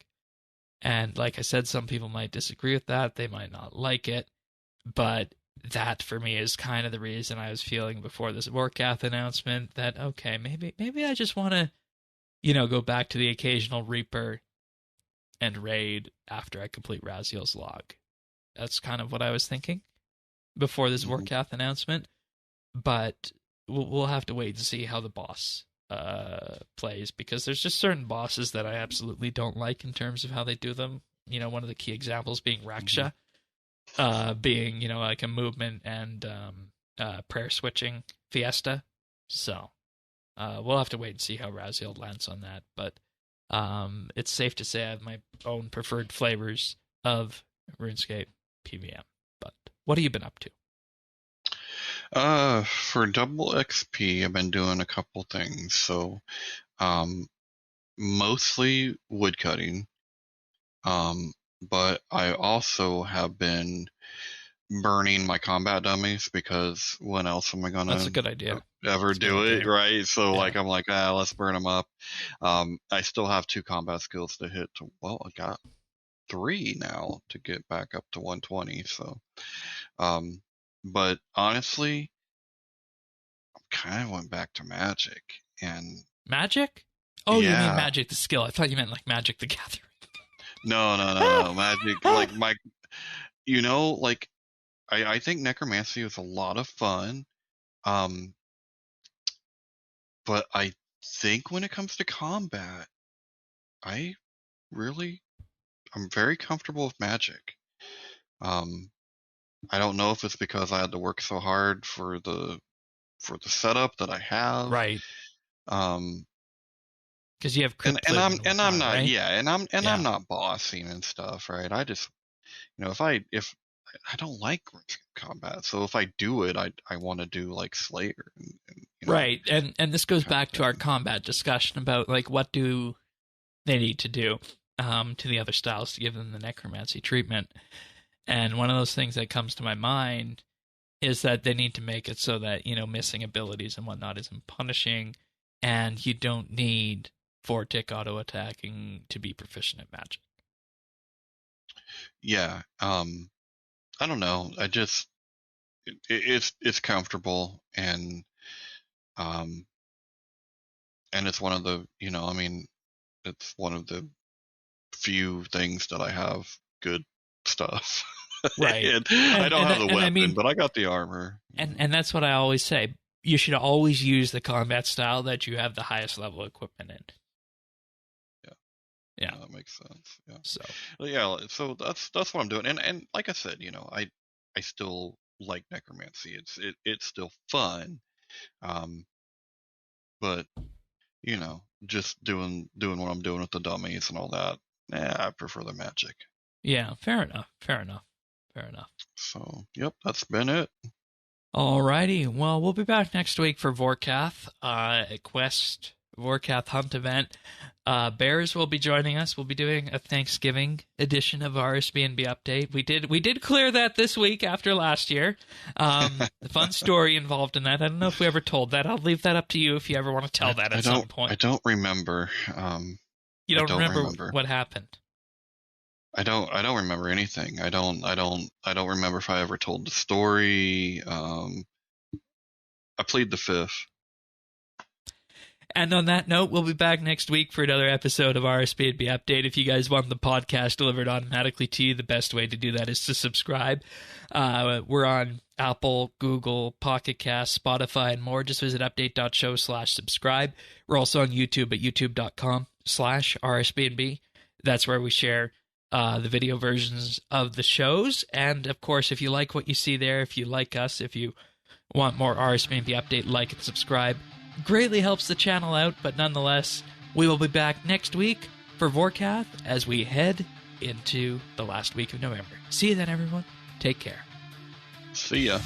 And like I said, some people might disagree with that. They might not like it. But that, for me, is kind of the reason I was feeling before this Vorkath announcement that, okay, maybe I just want to, go back to the occasional Reaper and Raid after I complete Raziel's log. That's kind of what I was thinking before this Vorkath announcement. But we'll have to wait and see how the boss plays, because there's just certain bosses that I absolutely don't like in terms of how they do them. One of the key examples being Raksha, being like a movement and prayer switching fiesta. So we'll have to wait and see how Raziel lands on that. But it's safe to say I have my own preferred flavors of RuneScape PVM. But what have you been up to? For double XP, I've been doing a couple things. So, mostly woodcutting. But I also have been burning my combat dummies, because when else am I gonna? That's a good idea. Ever do it, right? So I'm like, let's burn them up. I still have 2 combat skills to hit. Well, I got 3 now to get back up to 120. So, but honestly, I kind of went back to magic. And magic? Oh, you mean Yeah. Magic the Skill. I thought you meant like Magic the Gathering. No. Magic, like like I think necromancy is a lot of fun. But I think when it comes to combat, I I'm very comfortable with Magic. I don't know if it's because I had to work so hard for the setup that I have. Right. Because you have And Cryptid I'm not, right? yeah, and I'm Yeah. not bossing and stuff, right? I just, if I don't like combat, so if I do it, I want to do like Slayer and Right. And this goes kind of back to our thing. combat discussion about like what do they need to do to the other styles to give them the necromancy treatment. And one of those things that comes to my mind is that they need to make it so that, missing abilities and whatnot isn't punishing, and you don't need 4-tick auto attacking to be proficient at Magic. Yeah. I don't know. I just it's comfortable um and it's one of the it's one of the few things that I have good stuff. Right. And I don't have the weapon, I mean, but I got the armor. and that's what I always say. You should always use the combat style that you have the highest level equipment in. Yeah. That makes sense. Yeah. So So that's what I'm doing. And like I said, I still like necromancy. It's still fun. But just doing what I'm doing with the dummies and all that. I prefer the Magic. yeah, fair enough. So, yep, that's been it. Alrighty. Well, we'll be back next week for Vorkath, Quest Vorkath Hunt event. Bears will be joining us. We'll be doing a Thanksgiving edition of RSBANDB Update. We did clear that this week after last year. The fun story involved in that. I don't know if we ever told that. I'll leave that up to you if you ever want to tell that at some point. I don't remember. You don't remember what happened? I don't remember anything. I don't remember if I ever told the story. I plead the fifth. And on that note, we'll be back next week for another episode of RSBANDB Update. If you guys want the podcast delivered automatically to you, the best way to do that is to subscribe. We're on Apple, Google, Pocket Cast, Spotify, and more. Just visit update.show/subscribe. We're also on YouTube at youtube.com/RSBANDB. That's where we share the video versions of the shows. And, of course, if you like what you see there, if you like us, if you want more RSBANDB Update, like and subscribe. Greatly helps the channel out, but nonetheless, we will be back next week for Vorkath as we head into the last week of November. See you then, everyone. Take care. See ya.